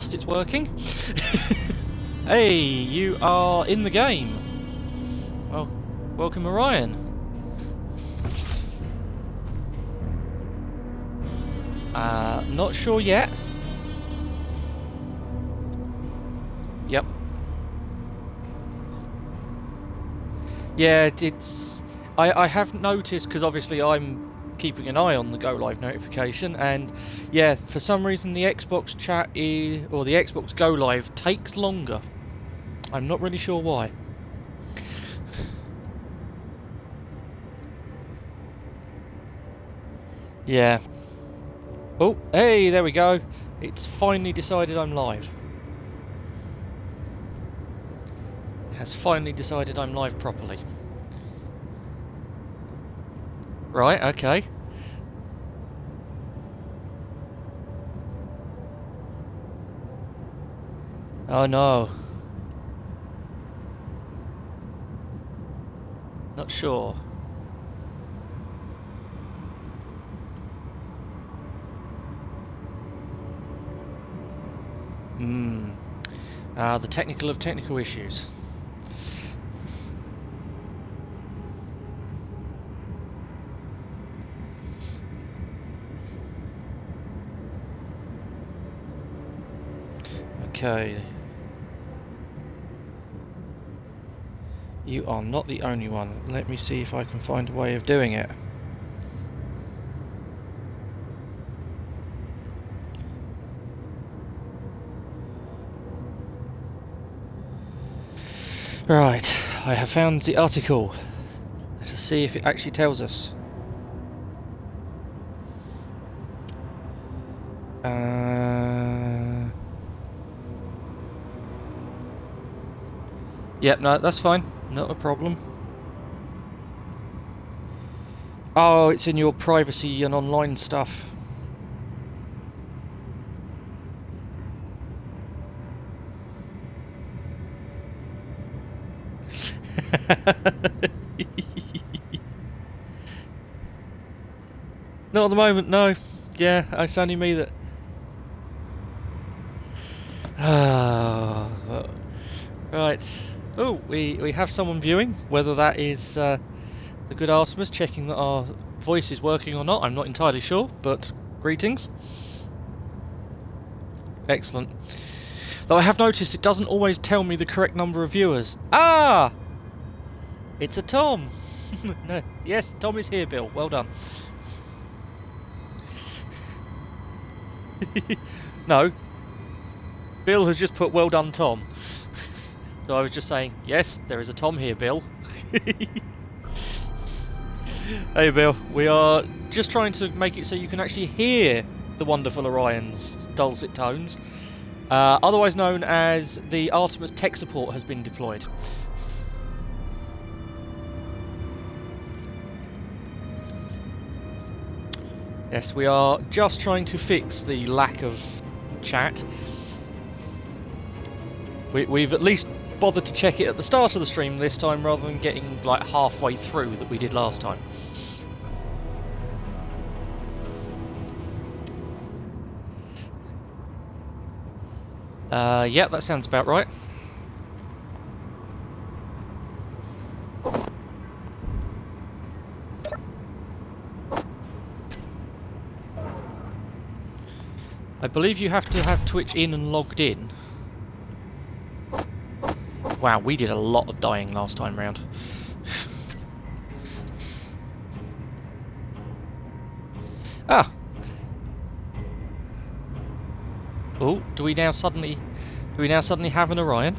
trust it's working. Hey, you are in the game. Well, welcome Orion. Not sure yet. Yep. Yeah, it's... I have noticed, because obviously I'm keeping an eye on the Go Live notification, and yeah, for some reason the Xbox chat or the Xbox Go Live takes longer. I'm not really sure why. Yeah. Oh, hey, there we go. It's finally decided I'm live. It has finally decided I'm live properly. Right, okay. Oh no. Not sure. The technical of technical issues. Okay. You are not the only one. Let me see if I can find a way of doing it. Right, I have found the article. Let us see if it actually tells us. Yep, no, that's fine. Not a problem. Oh, it's in your privacy and online stuff. Not at the moment, no. Yeah, it's only me that... Right. Oh, we have someone viewing. Whether that is the good Artemis checking that our voice is working or not, I'm not entirely sure, but greetings. Excellent. Though I have noticed it doesn't always tell me the correct number of viewers. Ah! It's a Tom! No, yes, Tom is here, Bill. Well done. No. Bill has just put well done, Tom. So I was just saying, yes, there is a Tom here, Bill. Hey, Bill. We are just trying to make it so you can actually hear the wonderful Orion's dulcet tones. Otherwise known as the Artemis tech support has been deployed. Yes, we are just trying to fix the lack of chat. We've at least bothered to check it at the start of the stream this time rather than getting like halfway through that we did last time. Yeah, that sounds about right. I believe you have to have Twitch in and logged in. Wow, we did a lot of dying last time round. Ah! Oh, do we now suddenly have an Orion?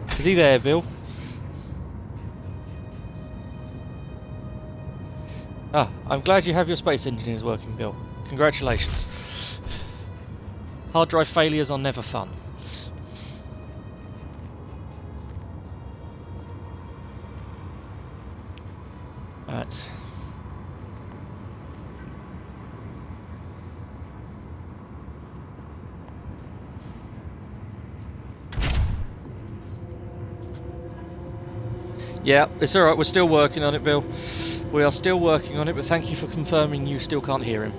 Is he there, Bill? Ah, I'm glad you have your space engineers working, Bill. Congratulations. Hard drive failures are never fun. Right. Yeah, it's alright, we're still working on it, Bill. We are still working on it, but thank you for confirming you still can't hear him.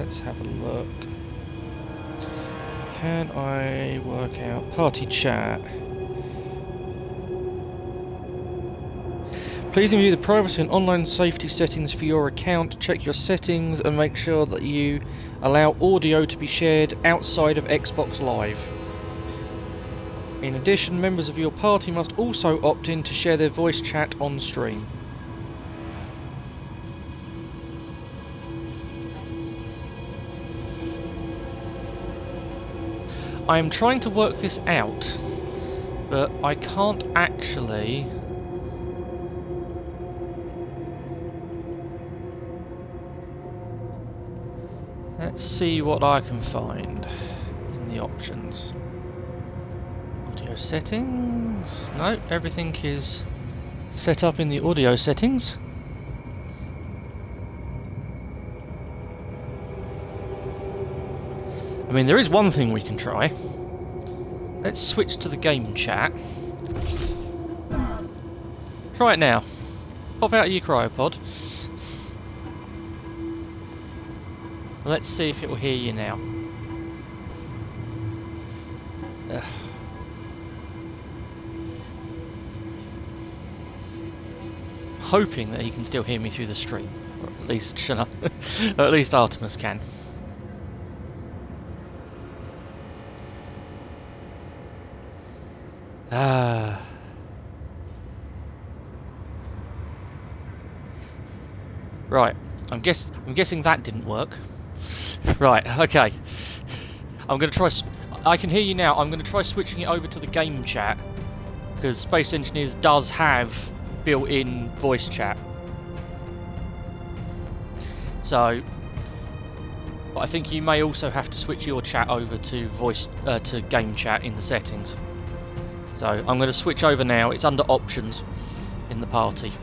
let's have a look. Can I work out party chat? Please review the privacy and online safety settings for your account. Check your settings and make sure that you allow audio to be shared outside of Xbox Live. In addition, members of your party must also opt in to share their voice chat on stream. I am trying to work this out, but I can't actually... Let's see what I can find in the options. Audio settings? No, everything is set up in the audio settings. I mean, there is one thing we can try. Let's switch to the game chat. Try it now. Pop out of your cryopod. Let's see if it will hear you now. Ugh. Hoping that he can still hear me through the stream, or at least or at least Artemis can. Right. I'm guessing that didn't work. Right, okay. I'm going to try... I can hear you now. I'm going to try switching it over to the game chat, because Space Engineers does have built-in voice chat. So... But I think you may also have to switch your chat over to to game chat in the settings. So I'm going to switch over now. It's under options in the party.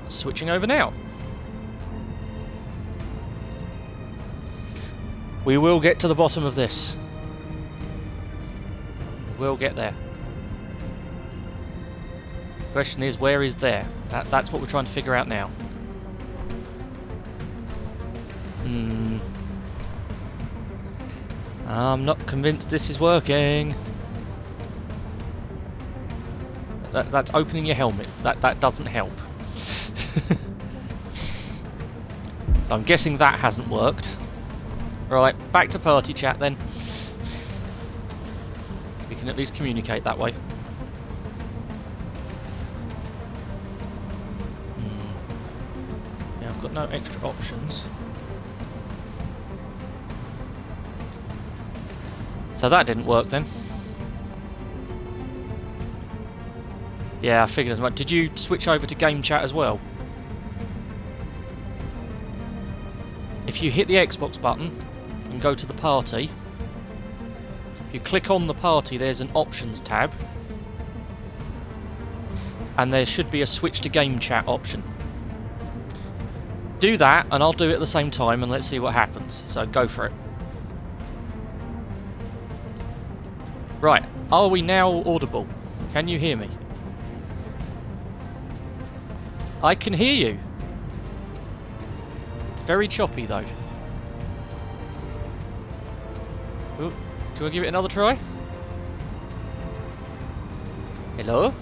Switching over now. We will get to the bottom of this. We'll get there. Question is, where is there? That's what we're trying to figure out now. I'm not convinced this is working. That's opening your helmet. That doesn't help. So I'm guessing that hasn't worked. Right, back to party chat then. We can at least communicate that way. Yeah, I've got no extra options. So that didn't work then. Yeah, I figured as much. Did you switch over to game chat as well? If you hit the Xbox button and go to the party, if you click on the party, there's an options tab, and there should be a switch to game chat option. Do that, and I'll do it at the same time, and let's see what happens. So go for it. Right, are we now audible? Can you hear me? I can hear you. It's very choppy though. Ooh, do I give it another try? Hello?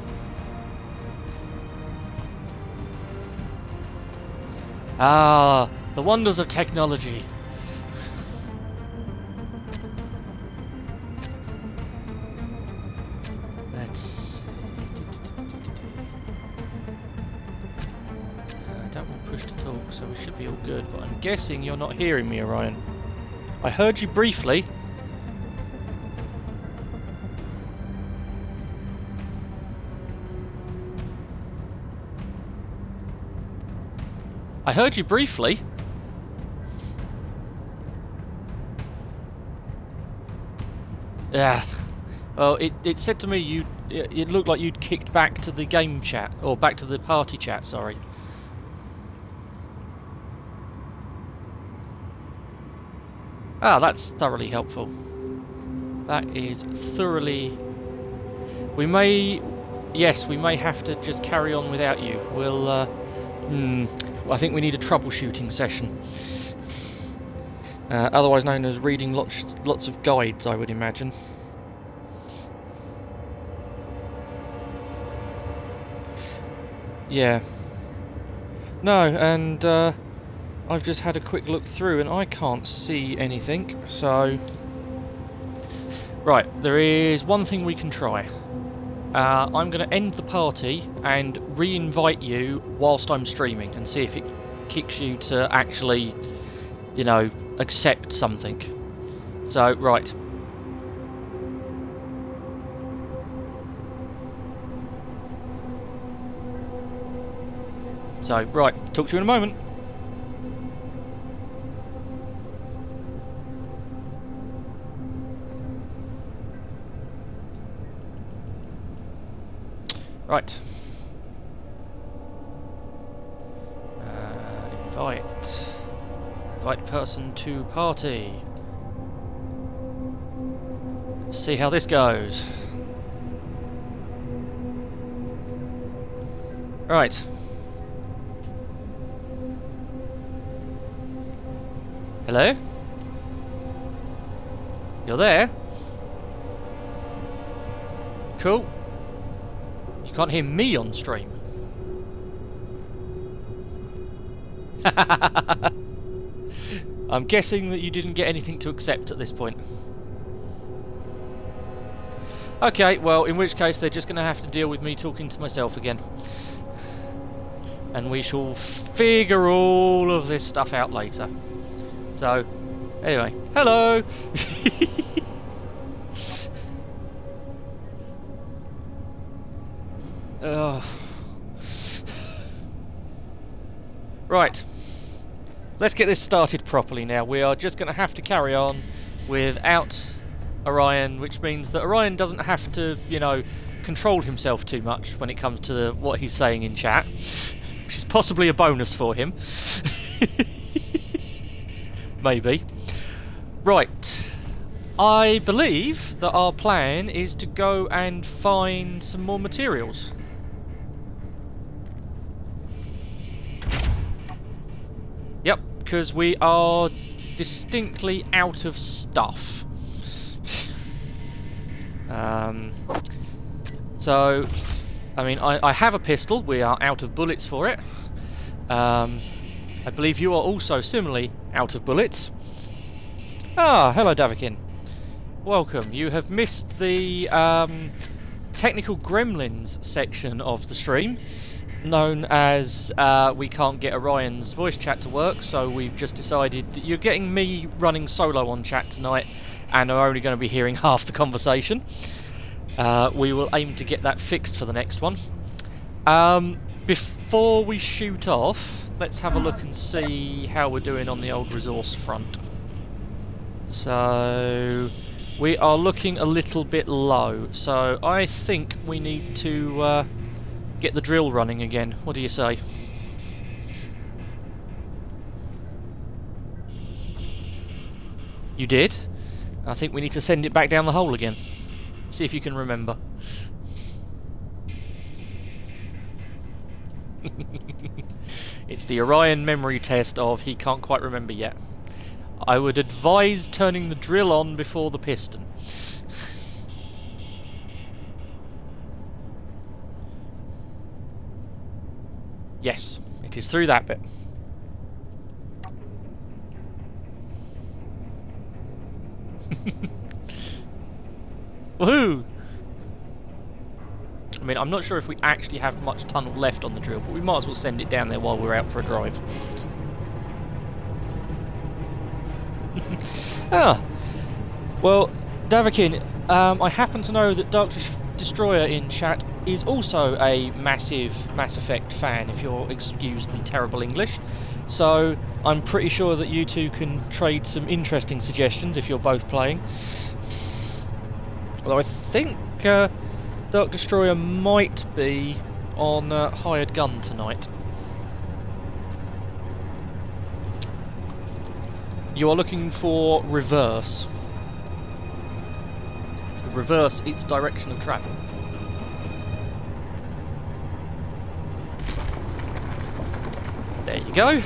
Ah, the wonders of technology. So we should be all good, but I'm guessing you're not hearing me, Orion. I heard you briefly. I heard you briefly. Yeah. Well, it said to me it looked like you'd kicked back to the game chat, or back to the party chat, sorry. Ah, that's thoroughly helpful. That is thoroughly... We may... Yes, we may have to just carry on without you. We'll... I think we need a troubleshooting session. Otherwise known as reading lots of guides, I would imagine. Yeah. No, and I've just had a quick look through and I can't see anything, so... Right, there is one thing we can try. I'm going to end the party and re-invite you whilst I'm streaming and see if it kicks you to actually, you know, accept something. So, right. So, right, talk to you in a moment. Right. Invite person to party. Let's see how this goes. Right. Hello? You're there? Cool. You can't hear me on stream. I'm guessing that you didn't get anything to accept at this point. Okay, well, in which case they're just going to have to deal with me talking to myself again. And we shall figure all of this stuff out later. So, anyway, hello! Right. Let's get this started properly now. We are just going to have to carry on without Orion, which means that Orion doesn't have to, you know, control himself too much when it comes to what he's saying in chat, which is possibly a bonus for him. Maybe. Right. I believe that our plan is to go and find some more materials. Yep, because we are distinctly out of stuff. So, I mean, I have a pistol. We are out of bullets for it. I believe you are also similarly out of bullets. Ah, hello Davakin. Welcome. You have missed the technical gremlins section of the stream, known as we can't get Orion's voice chat to work, so we've just decided that you're getting me running solo on chat tonight and are only going to be hearing half the conversation. We will aim to get that fixed for the next one. Before we shoot off, let's have a look and see how we're doing on the old resource front. So we are looking a little bit low, so I think we need to get the drill running again. What do you say? You did? I think we need to send it back down the hole again. See if you can remember. It's the Orion memory test of he can't quite remember yet. I would advise turning the drill on before the piston. Yes, it is through that bit. Woohoo! I mean, I'm not sure if we actually have much tunnel left on the drill, but we might as well send it down there while we're out for a drive. Well, Davakin, I happen to know that Dark Destroyer in chat is also a massive Mass Effect fan, if you'll excuse the terrible English. So I'm pretty sure that you two can trade some interesting suggestions if you're both playing. Although I think Dark Destroyer might be on Hired Gun tonight. You are looking for reverse. Reverse its direction of travel. There you go.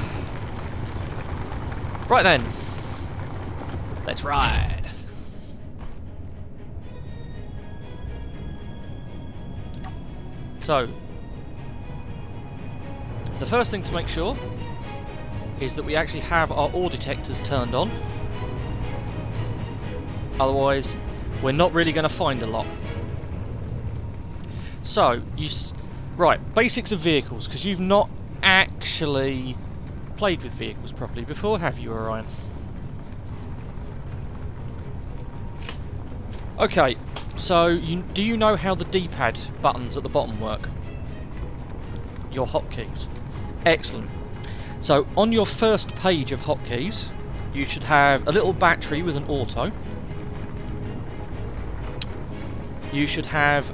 Right then. Let's ride. So, the first thing to make sure is that we actually have our ore detectors turned on. Otherwise, we're not really going to find a lot. So, right, basics of vehicles, because you've not actually played with vehicles properly before, have you, Orion? Okay, so do you know how the D-pad buttons at the bottom work? Your hotkeys. Excellent. So on your first page of hotkeys, you should have a little battery with an auto. You should have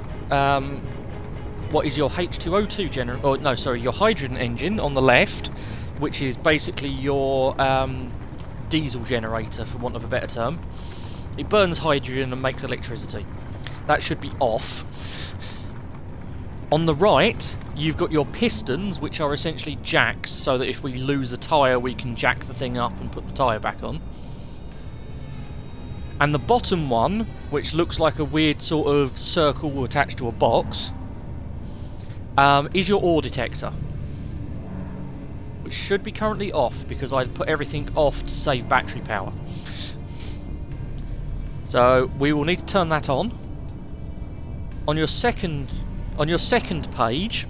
what is your H2O2 generator? Oh no, sorry, your hydrogen engine on the left, which is basically your diesel generator, for want of a better term. It burns hydrogen and makes electricity. That should be off. On the right, you've got your pistons, which are essentially jacks, so that if we lose a tyre, we can jack the thing up and put the tyre back on. And the bottom one, which looks like a weird sort of circle attached to a box, is your ore detector, which should be currently off because I put everything off to save battery power. So we will need to turn that on. On your second page,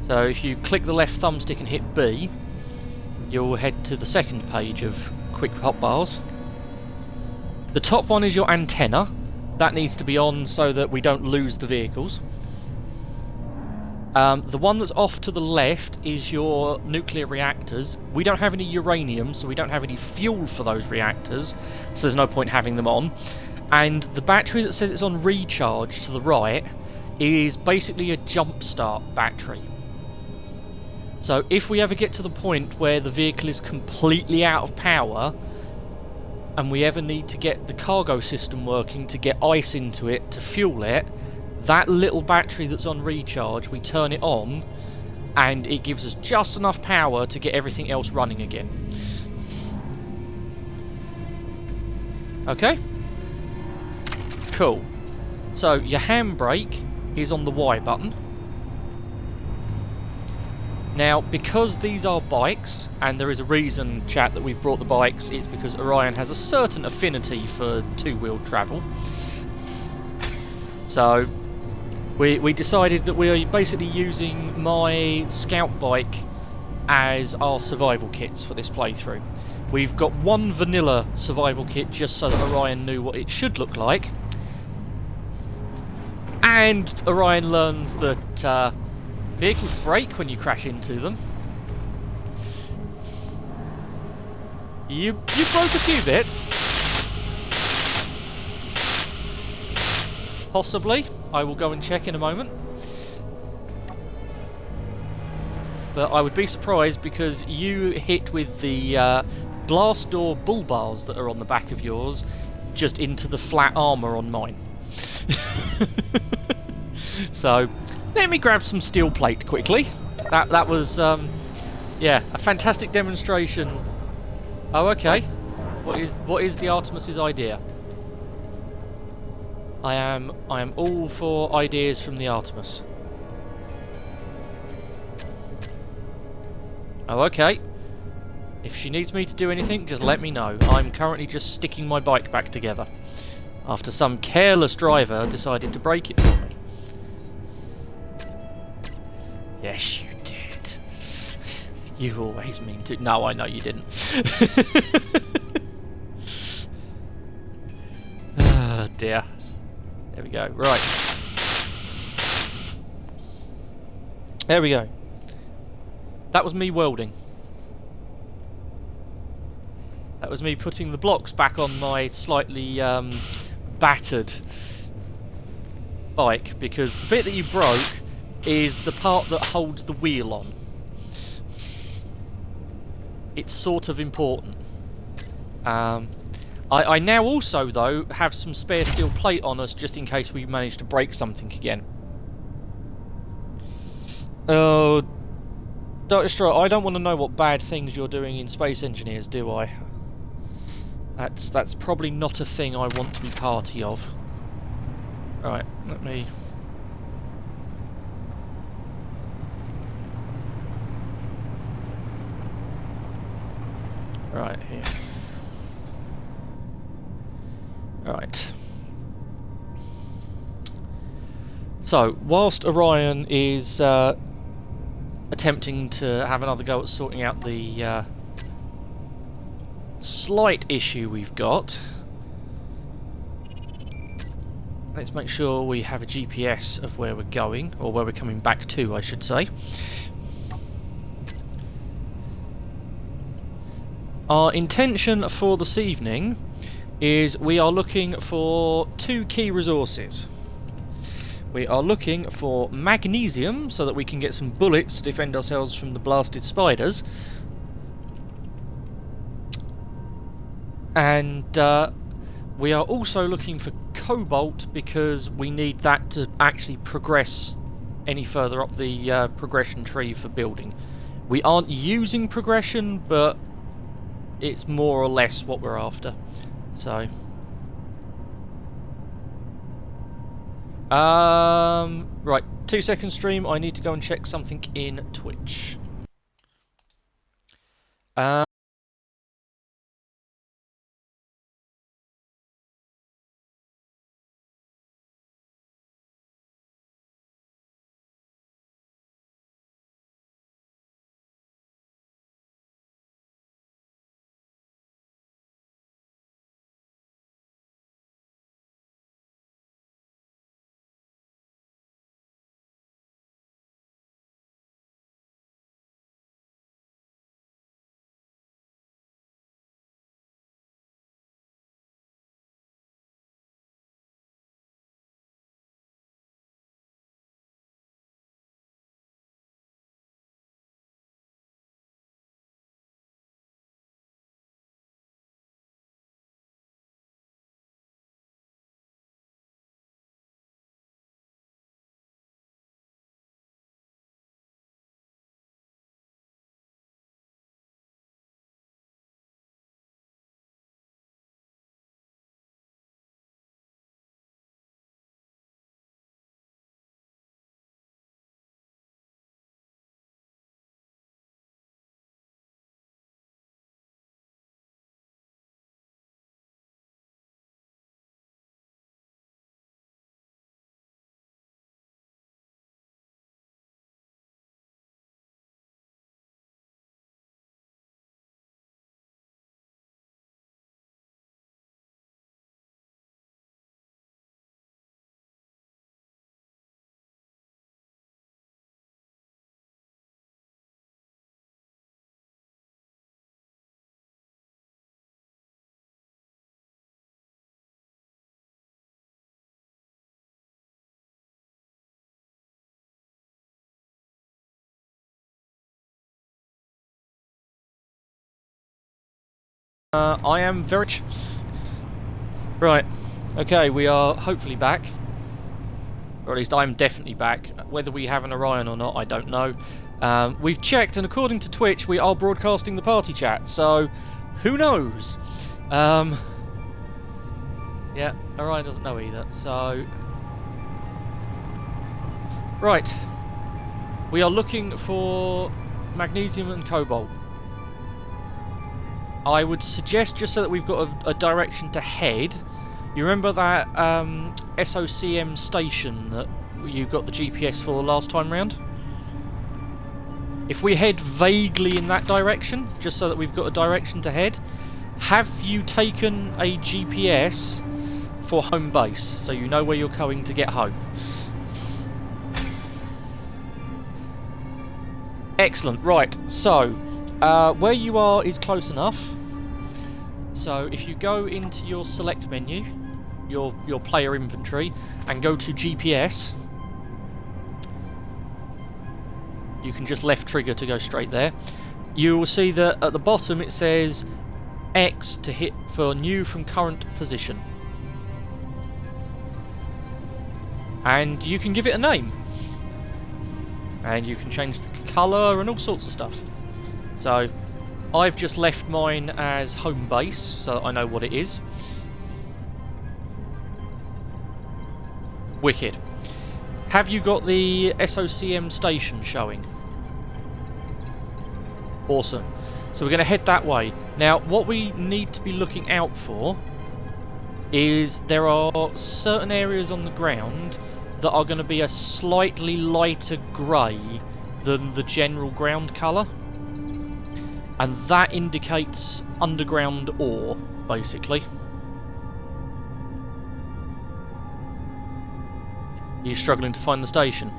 so if you click the left thumbstick and hit B, you'll head to the second page of quick hotbars. The top one is your antenna. That needs to be on so that we don't lose the vehicles. The one that's off to the left is your nuclear reactors. We don't have any uranium, so we don't have any fuel for those reactors, so there's no point having them on. And the battery that says it's on recharge to the right is basically a jump start battery. So if we ever get to the point where the vehicle is completely out of power, and we ever need to get the cargo system working to get ice into it to fuel it, that little battery that's on recharge, we turn it on and it gives us just enough power to get everything else running again. Okay? Cool. So your handbrake is on the Y button. Now, because these are bikes, and there is a reason, chat, that we've brought the bikes, it's because Orion has a certain affinity for two-wheeled travel. So we decided that we are basically using my scout bike as our survival kits for this playthrough. We've got one vanilla survival kit just so that Orion knew what it should look like. And Orion learns that vehicles break when you crash into them. You broke a few bits. Possibly. I will go and check in a moment. But I would be surprised because you hit with the blast door bull bars that are on the back of yours just into the flat armour on mine. So, let me grab some steel plate quickly. That was, yeah, a fantastic demonstration. Oh, okay. What is the Artemis's idea? I am all for ideas from the Artemis. Oh, okay. If she needs me to do anything, just let me know. I'm currently just sticking my bike back together after some careless driver decided to break it for me. Yes, you did. You always mean to. No, I know you didn't. Oh dear. There we go. Right. There we go. That was me welding. That was me putting the blocks back on my slightly battered bike, because the bit that you broke is the part that holds the wheel on. It's sort of important. I now also, though, have some spare steel plate on us just in case we manage to break something again. Oh Dr. Straw, I don't want to know what bad things you're doing in Space Engineers, do I? That's probably not a thing I want to be party of. Right, let me... Right, here. Right. So, whilst Orion is attempting to have another go at sorting out the slight issue we've got, let's make sure we have a GPS of where we're going, or where we're coming back to, I should say. Our intention for this evening is we are looking for two key resources. We are looking for magnesium so that we can get some bullets to defend ourselves from the blasted spiders. And we are also looking for cobalt because we need that to actually progress any further up the progression tree for building. We aren't using progression, but it's more or less what we're after. So... right, 2 second stream, I need to go and check something in Twitch. I am very... Right, okay, we are hopefully back. Or at least I'm definitely back. Whether we have an Orion or not, I don't know. We've checked, and according to Twitch, we are broadcasting the party chat, so who knows? Yeah, Orion doesn't know either, so... Right. We are looking for magnesium and cobalt. I would suggest, just so that we've got a direction to head, you remember that SOCM station that you got the GPS for last time round? If we head vaguely in that direction, just so that we've got a direction to head, have you taken a GPS for home base, so you know where you're going to get home? Excellent, right, so where you are is close enough. So if you go into your select menu, your player inventory, and go to GPS, you can just left trigger to go straight there. You will see that at the bottom it says X to hit for new from current position. And you can give it a name. and you can change the colour and all sorts of stuff. So I've just left mine as home base so that I know what it is. Wicked. Have you got the SOCM station showing? Awesome. So we're going to head that way. Now, what we need to be looking out for is there are certain areas on the ground that are going to be a slightly lighter grey than the general ground colour. And that indicates underground ore, basically. Are you struggling to find the station?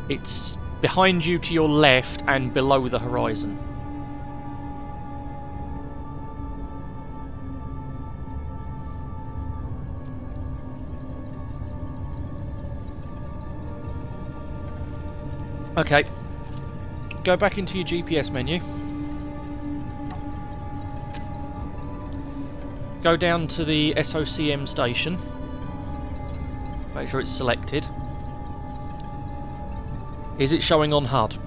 It's behind you to your left and below the horizon. Okay. Go back into your GPS menu. Go down to the SOCM station. Make sure it's selected. Is it showing on HUD?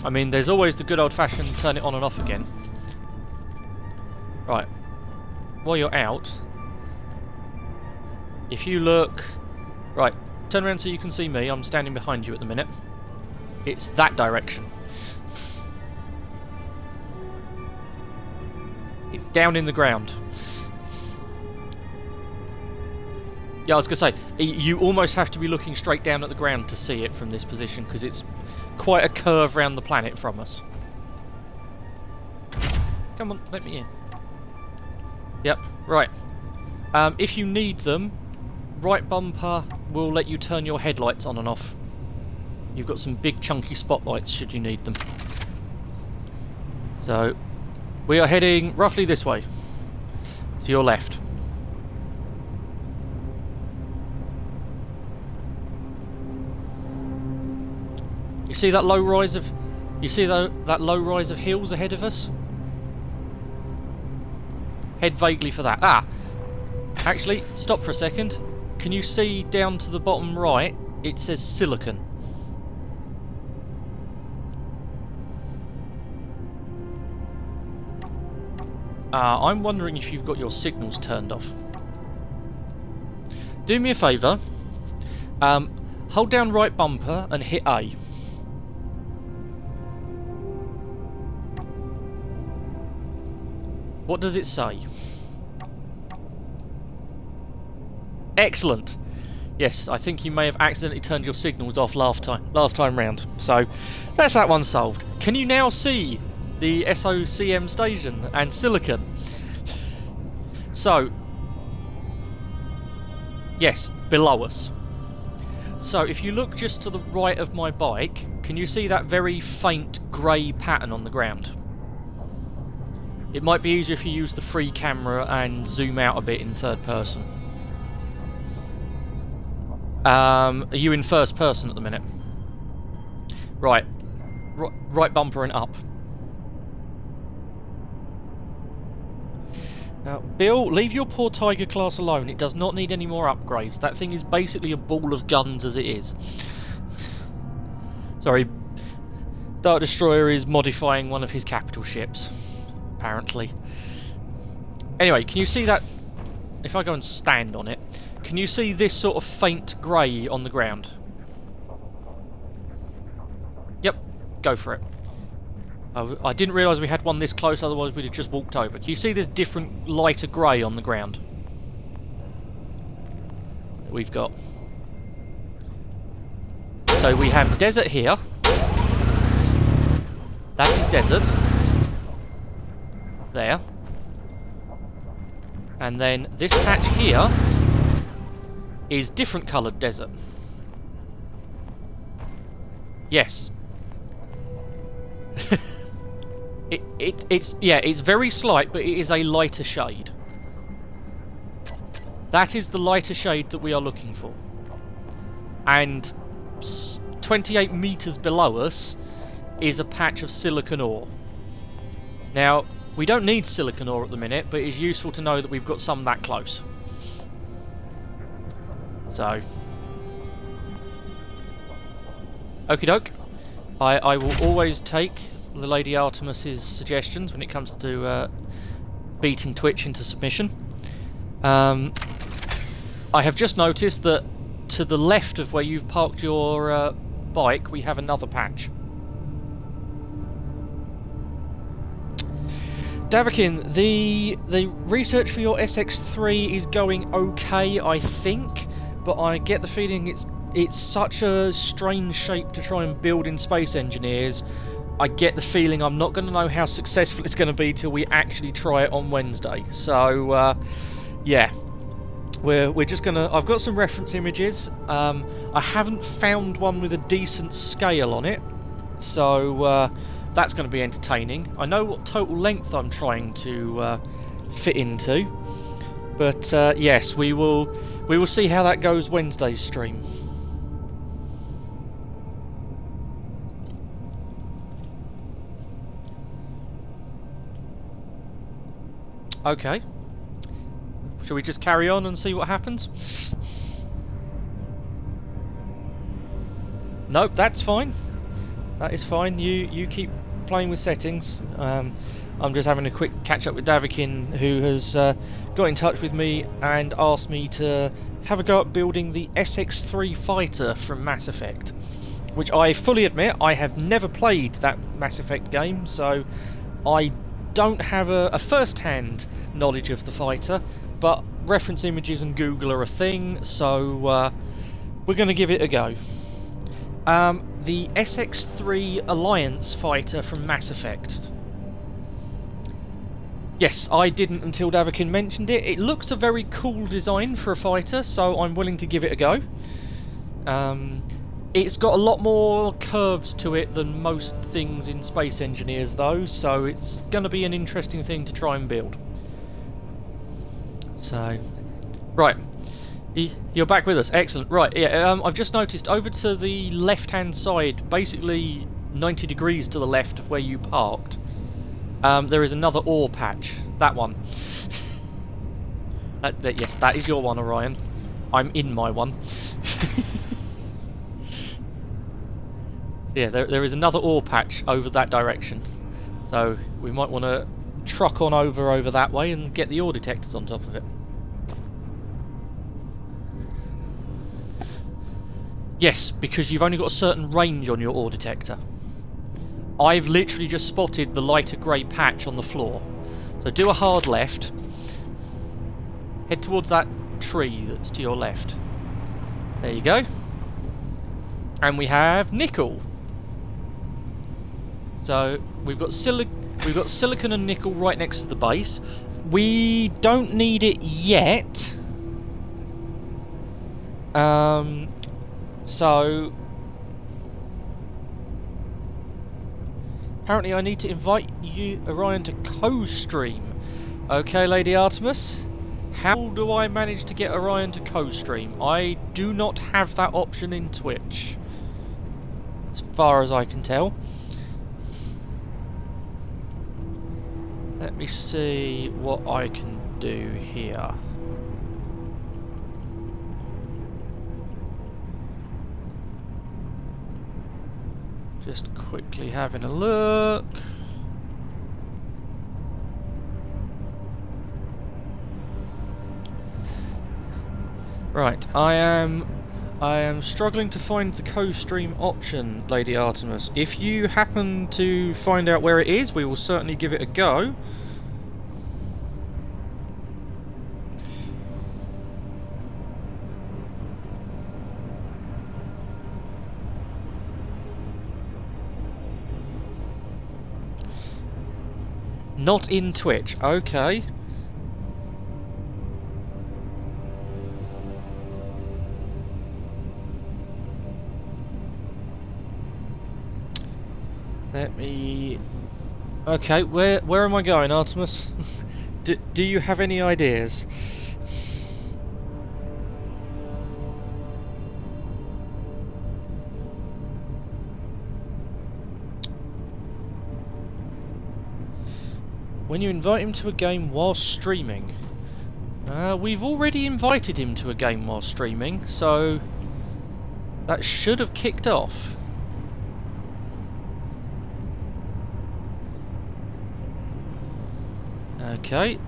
I mean, there's always the good old-fashioned turn it on and off again. Right. While you're out, if you look... Right, turn around so you can see me. I'm standing behind you at the minute. It's that direction. It's down in the ground. Yeah, I was going to say, you almost have to be looking straight down at the ground to see it from this position, because it's quite a curve round the planet from us. Come on, let me in. Yep, right. If you need them, right bumper will let you turn your headlights on and off. You've got some big chunky spotlights should you need them. So, we are heading roughly this way, to your left. You see that low rise of... You see that low rise of hills ahead of us? Head vaguely for that. Ah! Actually, stop for a second. Can you see down to the bottom right? It says Silicon. I'm wondering if you've got your signals turned off. Do me a favour. Hold down right bumper and hit A. What does it say? Excellent. Yes, I think you may have accidentally turned your signals off last time round. So that's that one solved. Can you now see the SOCM station and Silicon? So yes, below us. So if you look just to the right of my bike, can you see that very faint grey pattern on the ground? It might be easier if you use the free camera and zoom out a bit in third person. Are you in first person at the minute? Right. Right bumper and up. Now, Bill, leave your poor Tiger class alone. It does not need any more upgrades. That thing is basically a ball of guns as it is. Sorry. Dark Destroyer is modifying one of his capital ships, apparently. Anyway, can you see that? If I go and stand on it, can you see this sort of faint grey on the ground? Yep, go for it. I didn't realise we had one this close, otherwise we'd have just walked over. Can you see this different lighter grey on the ground? We've got. So we have desert here. That is desert. There. And then this patch here is different coloured desert. Yes. It's very slight, but it is a lighter shade. That is the lighter shade that we are looking for. And 28 metres below us is a patch of silicon ore. Now, We don't need silicon ore at the minute, but it's useful to know that we've got some that close. So, okie doke. I will always take the Lady Artemis's suggestions when it comes to beating Twitch into submission. I have just noticed that to the left of where you've parked your bike, we have another patch. Davakin, the research for your SX3 is going okay, I think, but I get the feeling it's such a strange shape to try and build in Space Engineers. I get the feeling I'm not going to know how successful it's going to be till we actually try it on Wednesday. So, yeah, we're just gonna. I've got some reference images. I haven't found one with a decent scale on it, so that's going to be entertaining. I know what total length I'm trying to fit into, but yes, we will see how that goes Wednesday's stream. Okay. Shall we just carry on and see what happens? Nope, that's fine. That is fine. You keep playing with settings. I'm just having a quick catch up with Davakin, who has got in touch with me and asked me to have a go at building the SX3 fighter from Mass Effect, which I fully admit I have never played that Mass Effect game, so I don't have a first-hand knowledge of the fighter, but reference images and Google are a thing, so we're going to give it a go. The SX3 Alliance fighter from Mass Effect. Yes, I didn't until Davakin mentioned it. It looks a very cool design for a fighter, so I'm willing to give it a go. It's got a lot more curves to it than most things in Space Engineers, though, so it's going to be an interesting thing to try and build. So, right, you're back with us, excellent. Right, yeah, I've just noticed over to the left-hand side, basically 90 degrees to the left of where you parked, there is another ore patch. That one. Yes, that is your one, Orion. I'm in my one. Yeah, there is another ore patch over that direction, so we might want to truck on over that way and get the ore detectors on top of it. Yes, because you've only got a certain range on your ore detector. I've literally just spotted the lighter grey patch on the floor, so do a hard left, head towards that tree that's to your left. There you go. And we have nickel. So we've got silicon and nickel right next to the base. We don't need it yet. So apparently I need to invite you, Orion, to co-stream. Okay, Lady Artemis. How do I manage to get Orion to co-stream? I do not have that option in Twitch, as far as I can tell. Let me see what I can do here. Just quickly having a look. Right, I am struggling to find the co-stream option, Lady Artemis. If you happen to find out where it is, we will certainly give it a go. Not in Twitch, okay. Let me... Okay, where am I going, Artemis? Do you have any ideas? When you invite him to a game whilst streaming. We've already invited him to a game while streaming, so that should have kicked off. Okay.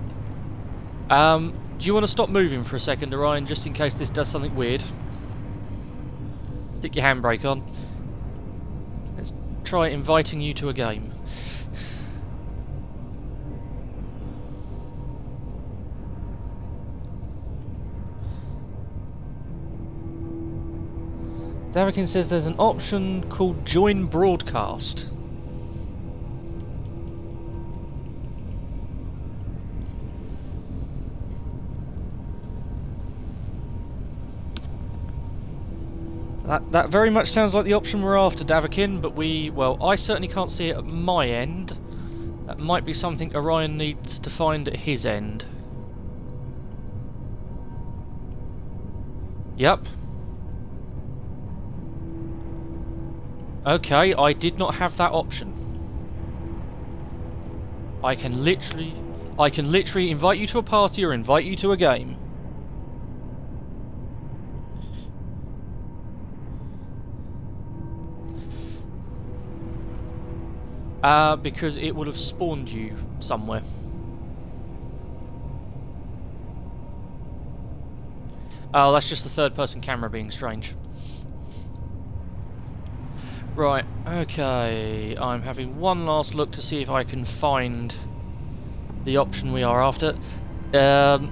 Do you want to stop moving for a second, Orion, just in case this does something weird? Stick your handbrake on. Let's try inviting you to a game. Davakin says there's an option called Join Broadcast. That very much sounds like the option we're after, Davakin, but well, I certainly can't see it at my end. That might be something Orion needs to find at his end. Yep. Okay, I did not have that option. I can literally invite you to a party or invite you to a game. Because it would have spawned you somewhere. Oh, that's just the third-person camera being strange. Right, okay, I'm having one last look to see if I can find the option we are after.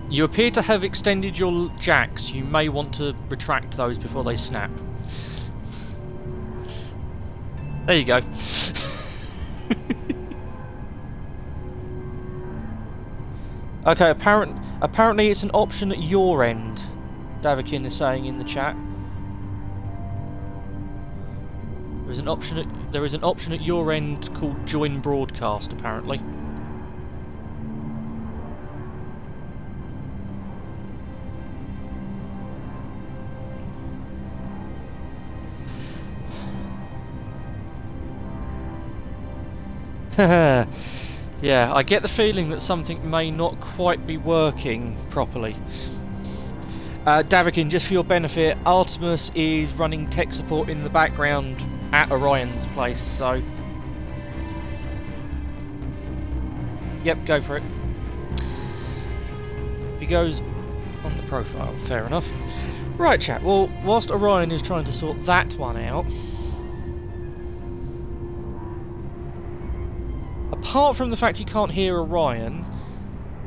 You appear to have extended your jacks. You may want to retract those before they snap. There you go. Okay, apparently it's an option at your end, Davakin is saying in the chat. There is an option at your end called Join Broadcast, apparently. Yeah, I get the feeling that something may not quite be working properly. Davakin, just for your benefit, Artemis is running tech support in the background at Orion's place, so... Yep, go for it. He goes on the profile, fair enough. Right, chat, well, whilst Orion is trying to sort that one out... Apart from the fact you can't hear Orion,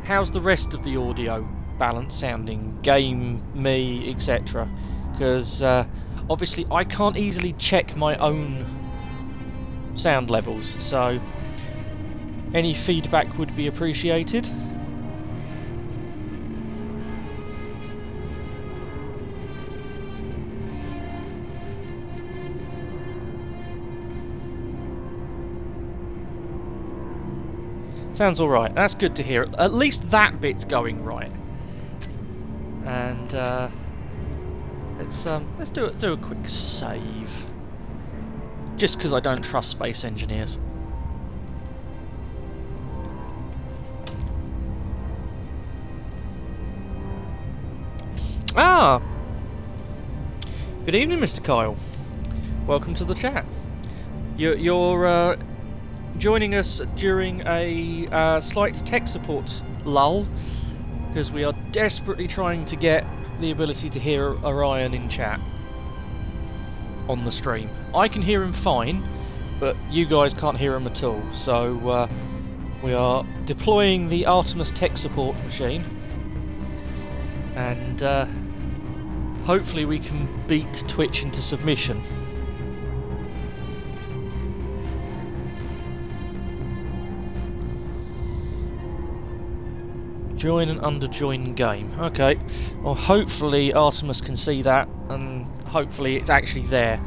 how's the rest of the audio balance sounding? Game, me, etc. Because obviously I can't easily check my own sound levels, so any feedback would be appreciated. Sounds alright, that's good to hear. At least that bit's going right. And let's do a quick save. Just because I don't trust space engineers. Ah! Good evening, Mr. Kyle. Welcome to the chat. You're joining us during a slight tech support lull, because we are desperately trying to get the ability to hear Orion in chat on the stream. I can hear him fine, but you guys can't hear him at all, so we are deploying the Artemis tech support machine, and hopefully we can beat Twitch into submission. Join an under-join game. Okay, well hopefully Artemis can see that, and hopefully it's actually there.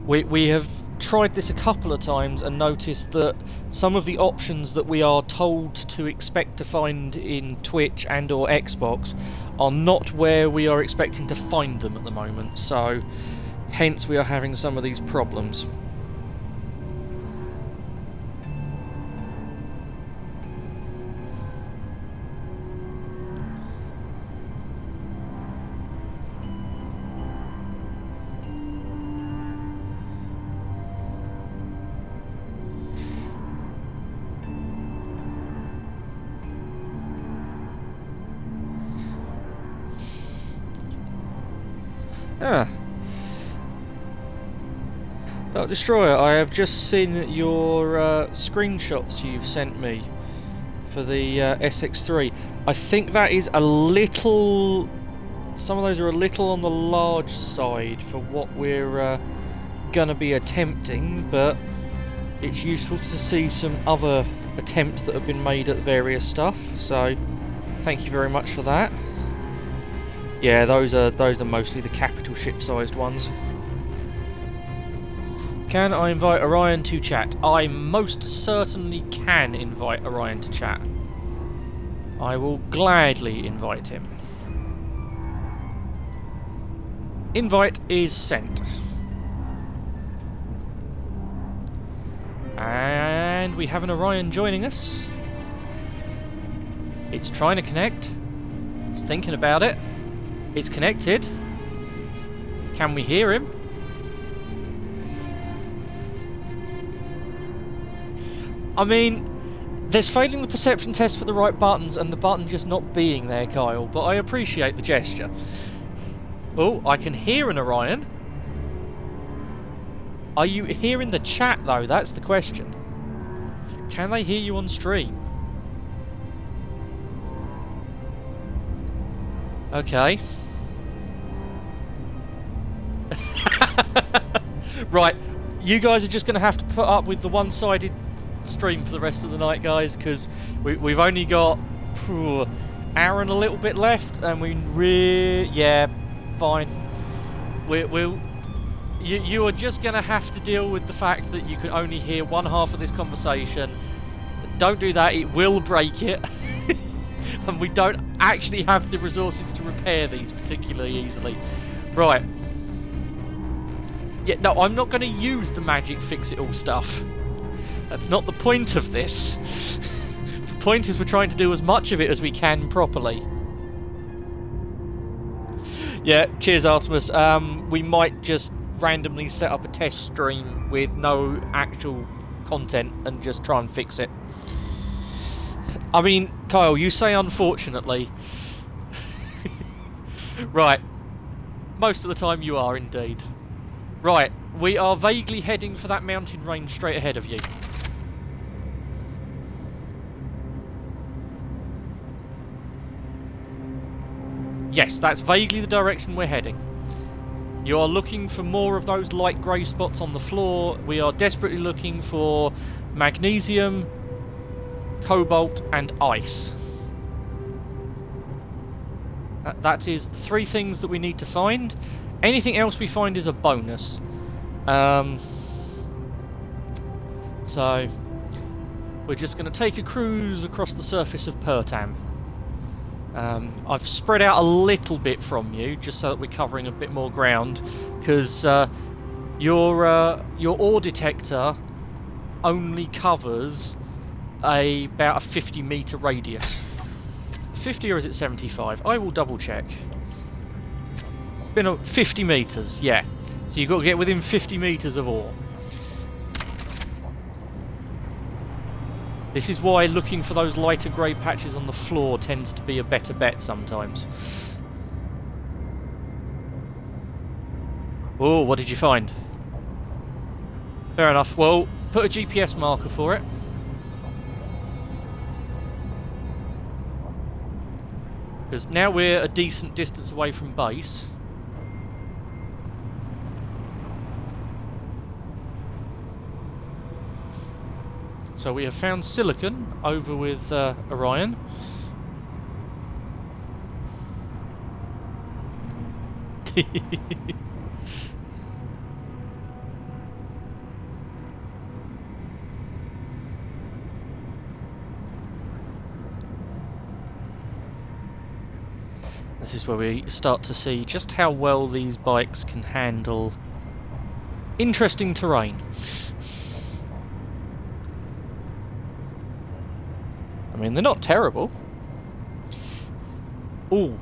We have tried this a couple of times and noticed that some of the options that we are told to expect to find in Twitch and or Xbox are not where we are expecting to find them at the moment, so hence we are having some of these problems. Ah. Dark Destroyer, I have just seen your screenshots you've sent me for the SX3. I think that is a little... Some of those are a little on the large side for what we're gonna be attempting, but it's useful to see some other attempts that have been made at various stuff, so thank you very much for that. Yeah, those are mostly the capital ship-sized ones. Can I invite Orion to chat? I most certainly can invite Orion to chat. I will gladly invite him. Invite is sent. And we have an Orion joining us. It's trying to connect. It's thinking about it. It's connected. Can we hear him? I mean, there's failing the perception test for the right buttons and the button just not being there, Kyle, but I appreciate the gesture. Oh, I can hear an Orion. Are you hearing the chat, though? That's the question. Can they hear you on stream? Okay. Right, you guys are just going to have to put up with the one-sided stream for the rest of the night, guys, because we've only got hour and a little bit left, and yeah, fine. You are just going to have to deal with the fact that you can only hear one half of this conversation. Don't do that, it will break it. And we don't actually have the resources to repair these particularly easily. Right. Yeah, no, I'm not going to use the magic fix-it-all stuff. That's not the point of this. The point is we're trying to do as much of it as we can properly. Yeah, cheers Artemis. We might just randomly set up a test stream with no actual content and just try and fix it. I mean, Kyle, you say unfortunately. Right. Most of the time you are indeed. Right, we are vaguely heading for that mountain range straight ahead of you. Yes, that's vaguely the direction we're heading. You are looking for more of those light grey spots on the floor. We are desperately looking for magnesium, cobalt and ice. That is the three things that we need to find. Anything else we find is a bonus. So we're just going to take a cruise across the surface of Pertam. I've spread out a little bit from you just so that we're covering a bit more ground, because your ore detector only covers about a 50-meter radius. 50 or is it 75? I will double check. Been 50 meters, yeah. So you've got to get within 50 meters of ore. This is why looking for those lighter grey patches on the floor tends to be a better bet sometimes. Oh, what did you find? Fair enough. Well, put a GPS marker for it. Because now we're a decent distance away from base. So we have found silicon over with Orion. This is where we start to see just how well these bikes can handle interesting terrain. I mean, they're not terrible. Ooh,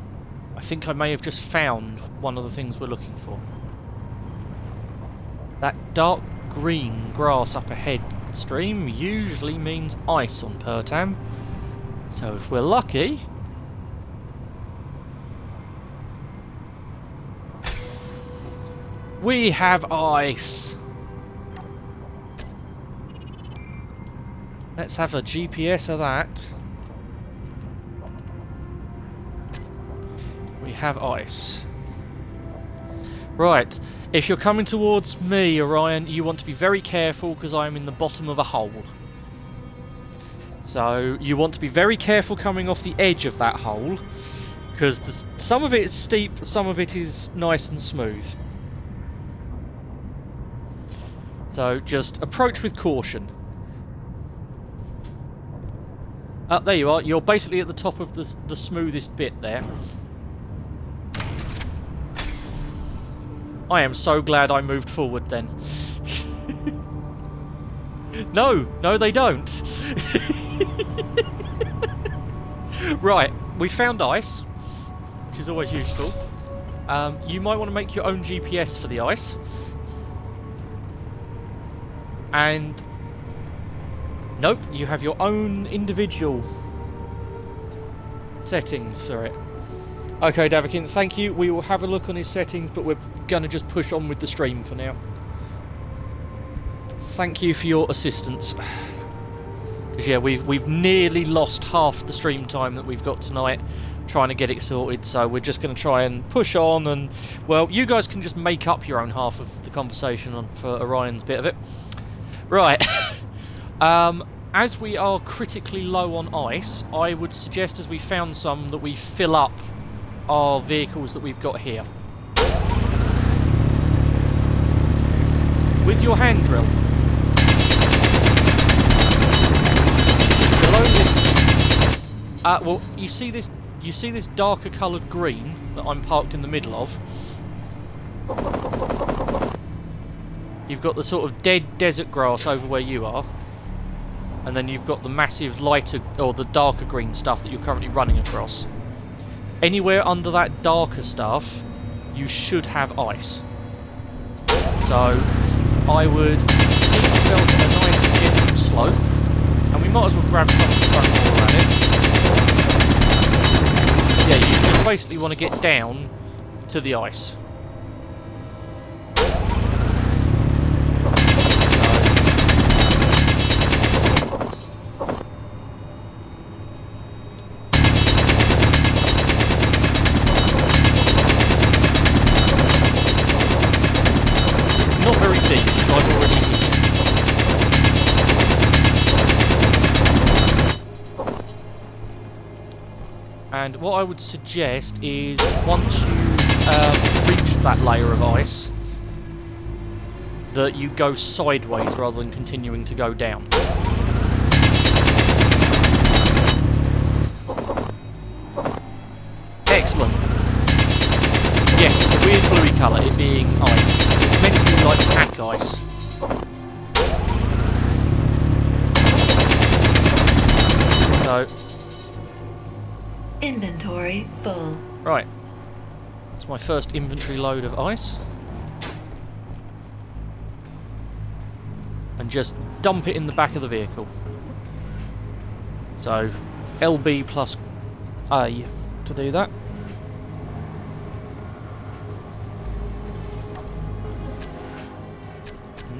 I think I may have just found one of the things we're looking for. That dark green grass up ahead stream usually means ice on Pertam. So if we're lucky... We have ice. Let's have a GPS of that. We have ice. Right, if you're coming towards me, Orion, you want to be very careful because I'm in the bottom of a hole. So you want to be very careful coming off the edge of that hole because some of it is steep, some of it is nice and smooth. So just approach with caution. There you are. You're basically at the top of the smoothest bit there. I am so glad I moved forward then. No, they don't. Right, we found ice, which is always useful. You might want to make your own GPS for the ice. And nope, you have your own individual settings for it. Okay, Davakin, thank you. We will have a look on his settings, but we're going to just push on with the stream for now. Thank you for your assistance. Because yeah, we've nearly lost half the stream time that we've got tonight trying to get it sorted, so we're just going to try and push on, and well, you guys can just make up your own half of the conversation for Orion's bit of it. Right. As we are critically low on ice, I would suggest, as we found some, that we fill up our vehicles that we've got here. With your hand drill. Below this, well, you see this darker coloured green that I'm parked in the middle of? You've got the sort of dead desert grass over where you are, and then you've got the massive lighter, or the darker green stuff that you're currently running across. Anywhere under that darker stuff, you should have ice. So, I would keep yourself on a nice gentle slope, and we might as well grab some stone while we're at it. Yeah, you just basically want to get down to the ice. And what I would suggest is, once you reach that layer of ice, that you go sideways rather than continuing to go down. Excellent. Yes, it's a weird bluey colour, it being ice. It's meant to be like pack ice. So... Inventory full. Right. That's my first inventory load of ice. And just dump it in the back of the vehicle. So, LB plus A to do that.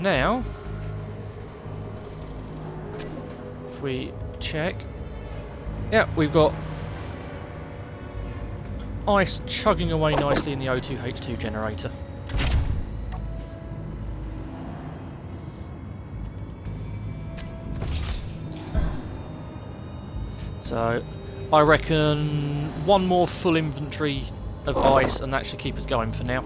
Now, if we check, yeah, we've got ice chugging away nicely in the O2H2 generator. So, I reckon one more full inventory of ice and that should keep us going for now.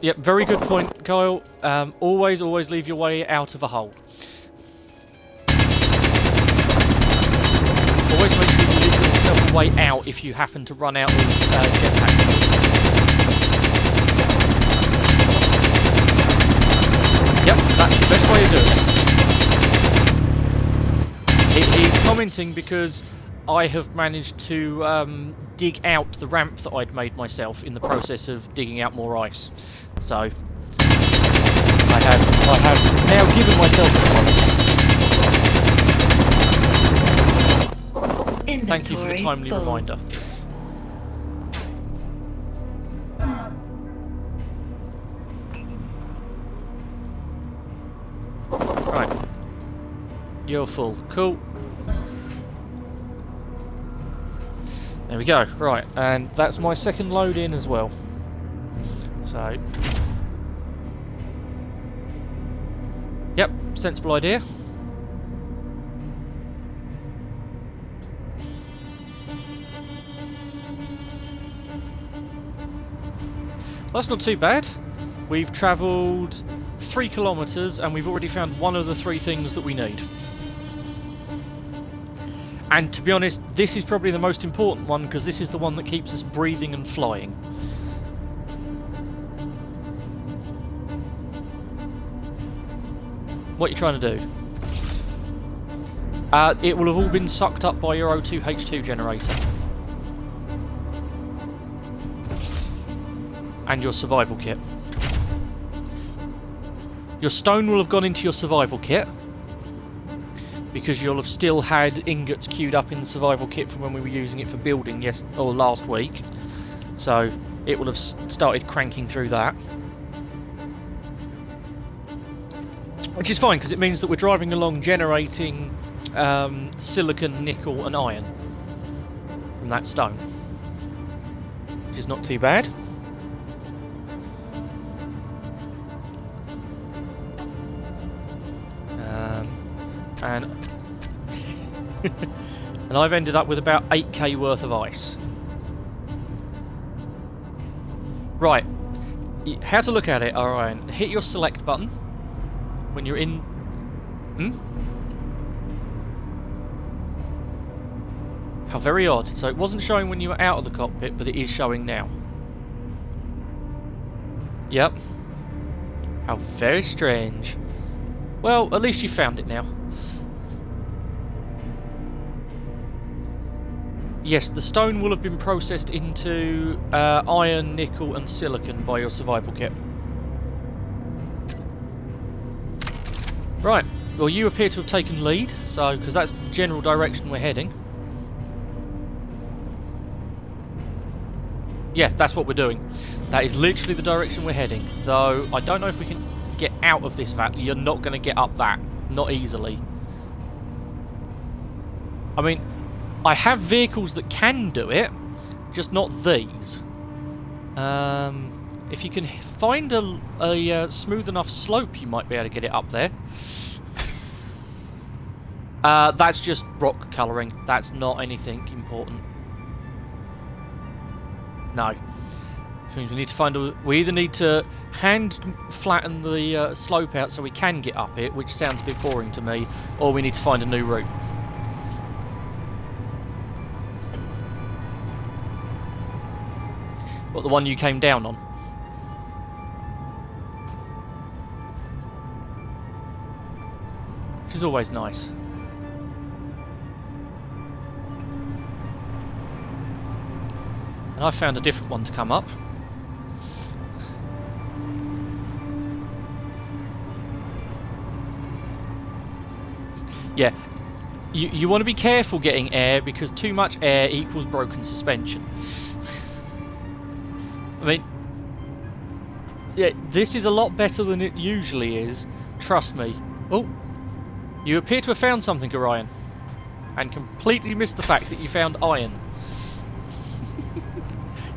Yep, very good point, Kyle. Always leave your way out of a hole. Always make sure you leave yourself a way out if you happen to run out of jetpack. Yep, that's the best way to do it. He's commenting because I have managed to dig out the ramp that I'd made myself in the process of digging out more ice. So I have now given myself a Thank you for the timely full. reminder. Right. You're full. Cool. There we go. Right, and that's my second load in as well. So... Yep, sensible idea. Well, that's not too bad. We've travelled 3 kilometres and we've already found one of the 3 things that we need. And to be honest, this is probably the most important one because this is the one that keeps us breathing and flying. What are you trying to do? It will have all been sucked up by your O2H2 generator. And your survival kit. Your stone will have gone into your survival kit because you'll have still had ingots queued up in the survival kit from when we were using it for building last week. So it will have started cranking through that. Which is fine because it means that we're driving along generating silicon, nickel and iron from that stone. Which is not too bad. And and I've ended up with about 8k worth of ice. Right, how to look at it, Orion. Hit your select button when you're in... How very odd. So it wasn't showing when you were out of the cockpit, but it is showing now. Yep. How very strange. Well, at least you found it now. Yes, the stone will have been processed into iron, nickel and silicon by your survival kit. Right, well you appear to have taken lead, so because that's the general direction we're heading. Yeah, that's what we're doing. That is literally the direction we're heading. Though, I don't know if we can get out of this valley. You're not going to get up that. Not easily. I mean, I have vehicles that can do it, just not these. If you can find a smooth enough slope, you might be able to get it up there. That's just rock colouring. That's not anything important. No. Which means we need to find we either need to hand flatten the slope out so we can get up it, which sounds a bit boring to me, or we need to find a new route. What, the one you came down on? Which is always nice. And I found a different one to come up. Yeah, you want to be careful getting air because too much air equals broken suspension. I mean, yeah, this is a lot better than it usually is, trust me. Oh, you appear to have found something, Orion, and completely missed the fact that you found iron.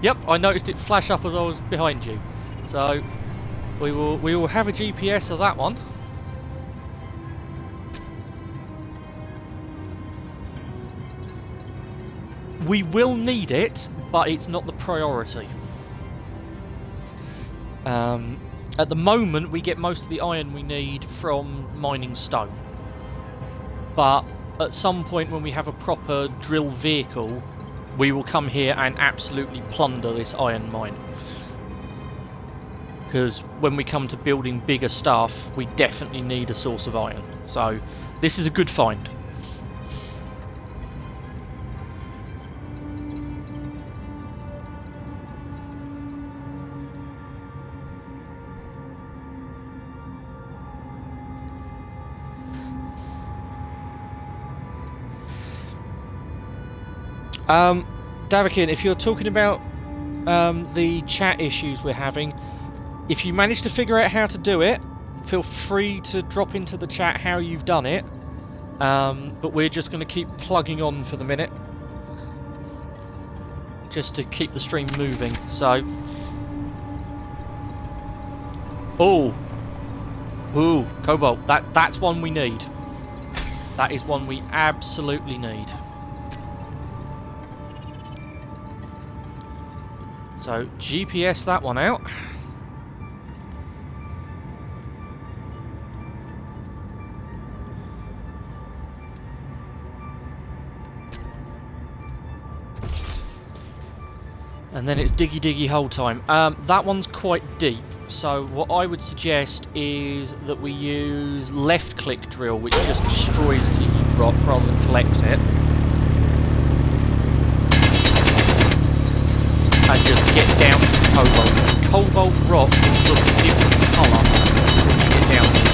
Yep, I noticed it flash up as I was behind you. So, we will have a GPS of that one. We will need it, but it's not the priority. At the moment, we get most of the iron we need from mining stone. But at some point when we have a proper drill vehicle, we will come here and absolutely plunder this iron mine. Because when we come to building bigger stuff, we definitely need a source of iron. So this is a good find. Davakin, if you're talking about the chat issues we're having, if you manage to figure out how to do it, feel free to drop into the chat how you've done it. But we're just going to keep plugging on for the minute, just to keep the stream moving. So, ooh, Cobalt. That's one we need. That is one we absolutely need. So GPS that one out. And then it's diggy hole time. That one's quite deep, so what I would suggest is that we use left click drill, which just destroys the rock rather than collects it. And just get down to the cobalt. The cobalt rock will look a different colour when you get down to it.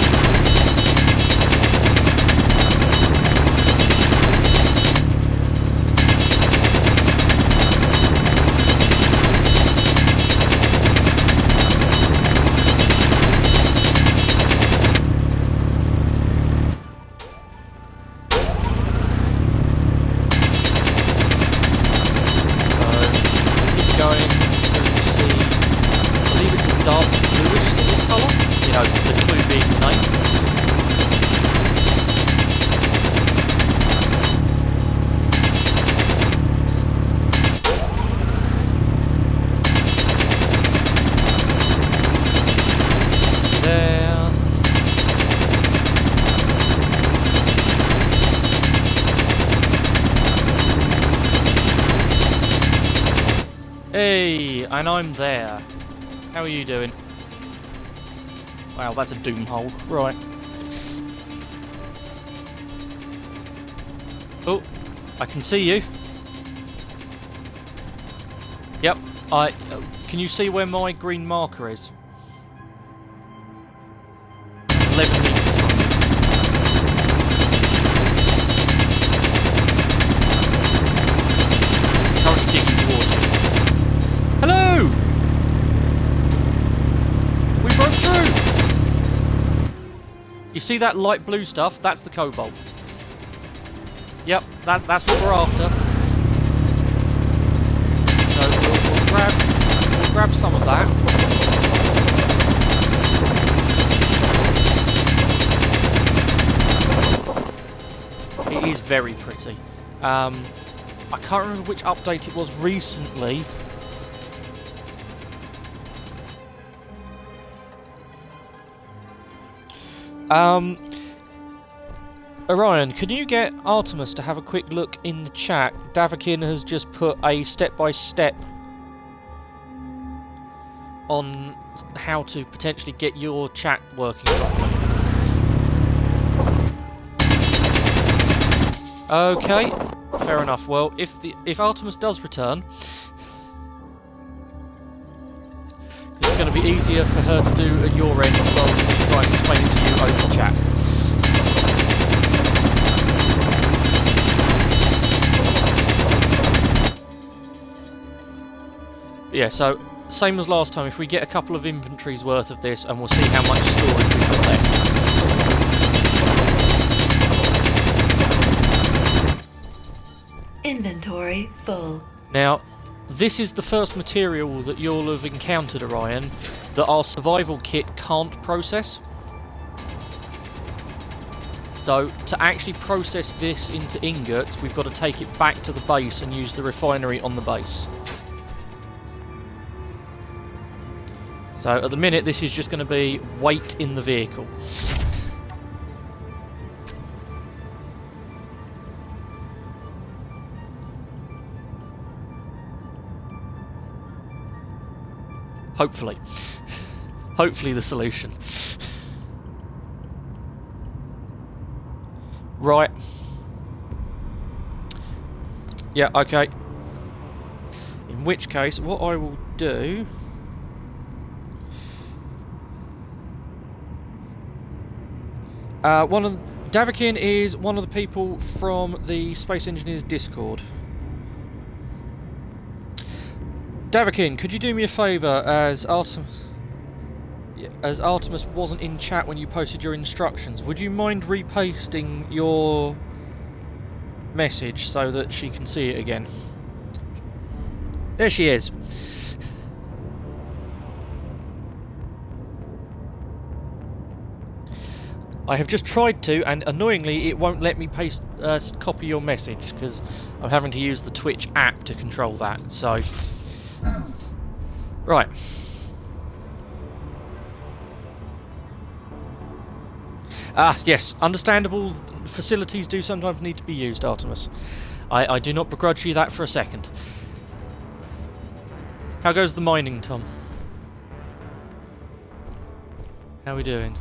And I'm there. How are you doing? Wow, that's a doom hole. Right. Oh, I can see you. Yep. Can you see where my green marker is? 11 meters from you. Currently digging towards you. Hello! We broke through! You see that light blue stuff? That's the cobalt. Yep, that's what we're after. So we'll grab some of that. It is very pretty. I can't remember which update it was recently. Orion, can you get Artemis to have a quick look in the chat? Davakin has just put a step-by-step on how to potentially get your chat working properly. Okay, fair enough. Well, if Artemis does return, it's going to be easier for her to do at your end rather than me try and explain it to you over chat. Yeah, so same as last time, if we get a couple of inventories worth of this, and we'll see how much storage we've got left. Inventory full. Now, this is the first material that you'll have encountered, Orion, that our survival kit can't process. So, to actually process this into ingots, we've got to take it back to the base and use the refinery on the base. So, at the minute, this is just going to be weight in the vehicle. Hopefully. Hopefully the solution. Right. Yeah, okay. In which case, what I will do... Davakin is one of the people from the Space Engineers Discord. Davakin, could you do me a favour, as Artemis wasn't in chat when you posted your instructions, would you mind repasting your message so that she can see it again? There she is. I have just tried to, and annoyingly it won't let me paste copy your message because I'm having to use the Twitch app to control that. So, right. Yes, understandable. Facilities do sometimes need to be used, Artemis. I do not begrudge you that for a second. How goes the mining, Tom? How are we doing?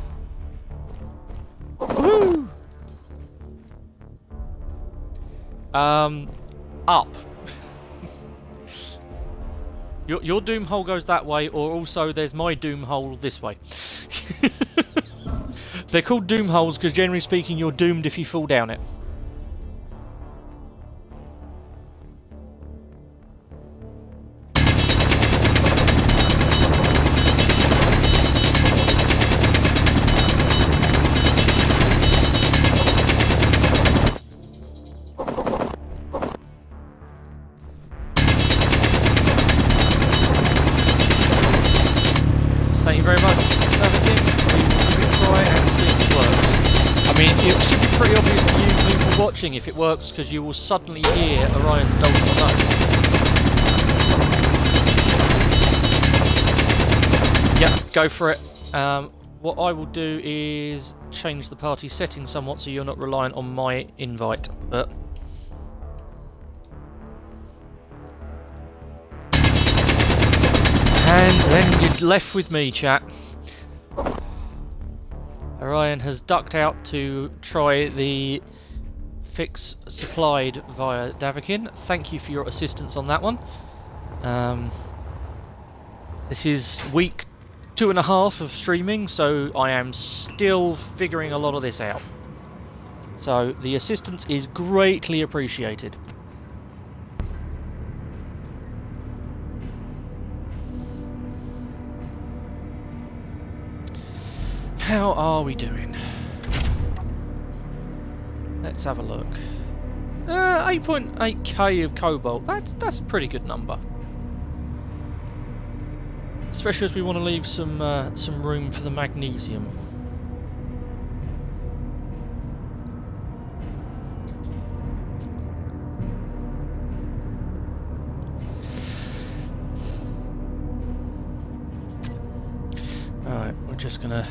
Woohoo! Up. Your doom hole goes that way, or also there's my doom hole this way. They're called doom holes because generally speaking you're doomed if you fall down it. Thank you very much. It should be pretty obvious to you people watching if it works, because you will suddenly hear Orion's dulcet tones. Yep, go for it. What I will do is change the party settings somewhat so you're not reliant on my invite. But and then you're left with me, chat. Orion has ducked out to try the fix supplied via Davakin. Thank you for your assistance on that one. This is week 2.5 of streaming, so I am still figuring a lot of this out. So the assistance is greatly appreciated. How are we doing? Let's have a look. 8.8k of cobalt. That's a pretty good number. Especially as we want to leave some room for the magnesium. Alright, we're just gonna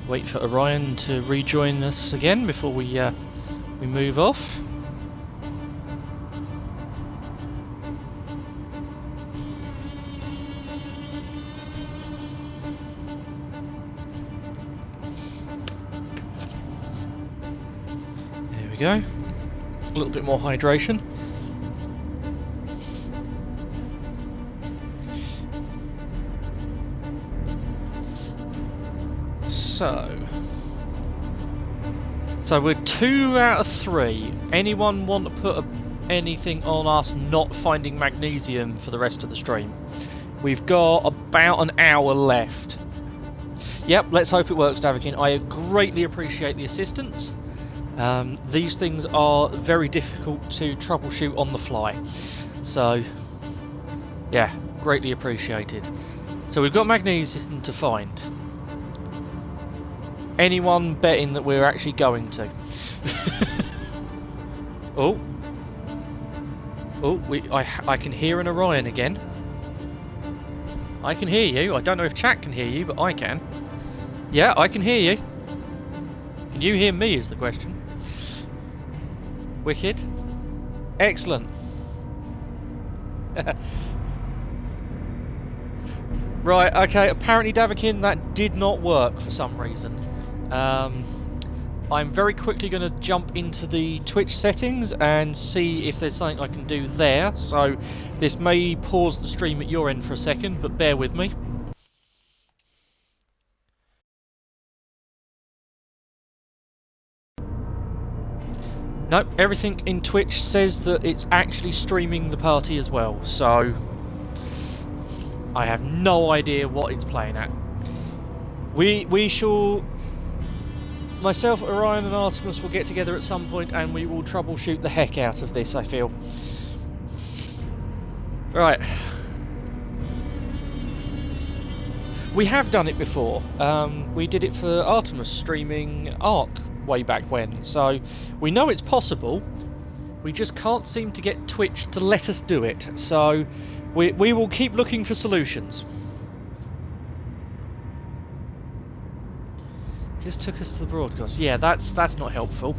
wait for Orion to rejoin us again before we move off. There we go. A little bit more hydration. So we're 2 out of 3. Anyone want to put anything on us not finding magnesium for the rest of the stream? We've got about an hour left. Yep, let's hope it works, Davakin. I greatly appreciate the assistance. These things are very difficult to troubleshoot on the fly. So, yeah, greatly appreciated. So we've got magnesium to find. Anyone betting that we're actually going to? Oh, I can hear an Orion again. I can hear you. I don't know if chat can hear you, but I can. Yeah, I can hear you. Can you hear me is the question. Wicked. Excellent. Right, okay, apparently Davakin, that did not work for some reason. I'm very quickly going to jump into the Twitch settings and see if there's something I can do there. So this may pause the stream at your end for a second, but bear with me. Nope, everything in Twitch says that it's actually streaming the party as well, so I have no idea what it's playing at. We shall... Myself, Orion and Artemis will get together at some point and we will troubleshoot the heck out of this, I feel. Right. We have done it before. We did it for Artemis streaming Ark way back when, so we know it's possible. We just can't seem to get Twitch to let us do it, so we will keep looking for solutions. Just took us to the broadcast. Yeah, that's not helpful.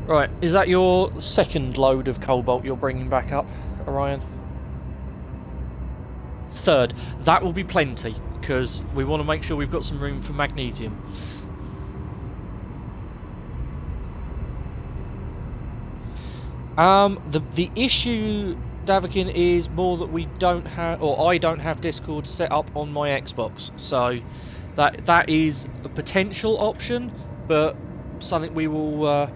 Right, is that your second load of cobalt you're bringing back up, Orion? Third. That will be plenty, because we want to make sure we've got some room for magnesium. The issue, Davakin, is more that we don't have, or I don't have Discord set up on my Xbox, so that is a potential option, but something we will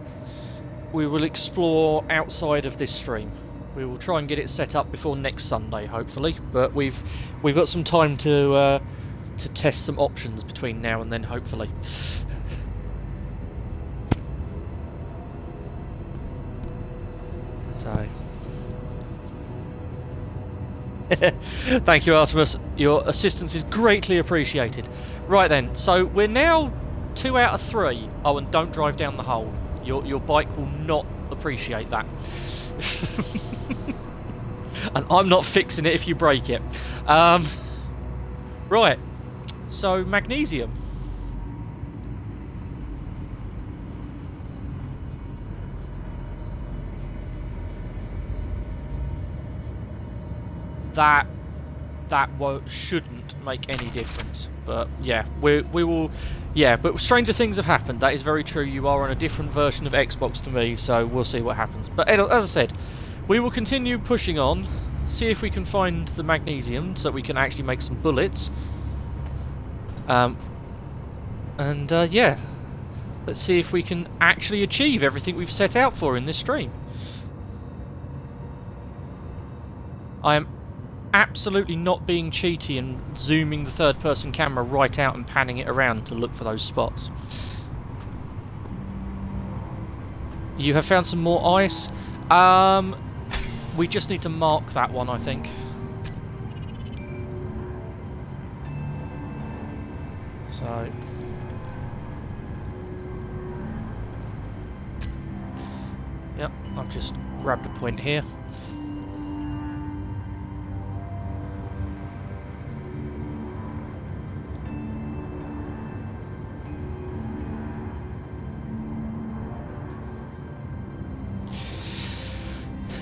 explore outside of this stream. We will try and get it set up before next Sunday, hopefully, but we've got some time to test some options between now and then, hopefully. So, thank you, Artemis. Your assistance is greatly appreciated. Right then, so we're now 2 out of 3. Oh, and don't drive down the hole. Your bike will not appreciate that. And I'm not fixing it if you break it. Right, so magnesium. That shouldn't make any difference, but yeah, we will. Yeah, but stranger things have happened. That is very true. You are on a different version of Xbox to me, so we'll see what happens. But as I said, we will continue pushing on, see if we can find the magnesium so we can actually make some bullets. Yeah, let's see if we can actually achieve everything we've set out for in this stream. I am absolutely not being cheaty and zooming the third-person camera right out and panning it around to look for those spots. You have found some more ice. We just need to mark that one, I think. So... Yep, I've just grabbed a point here.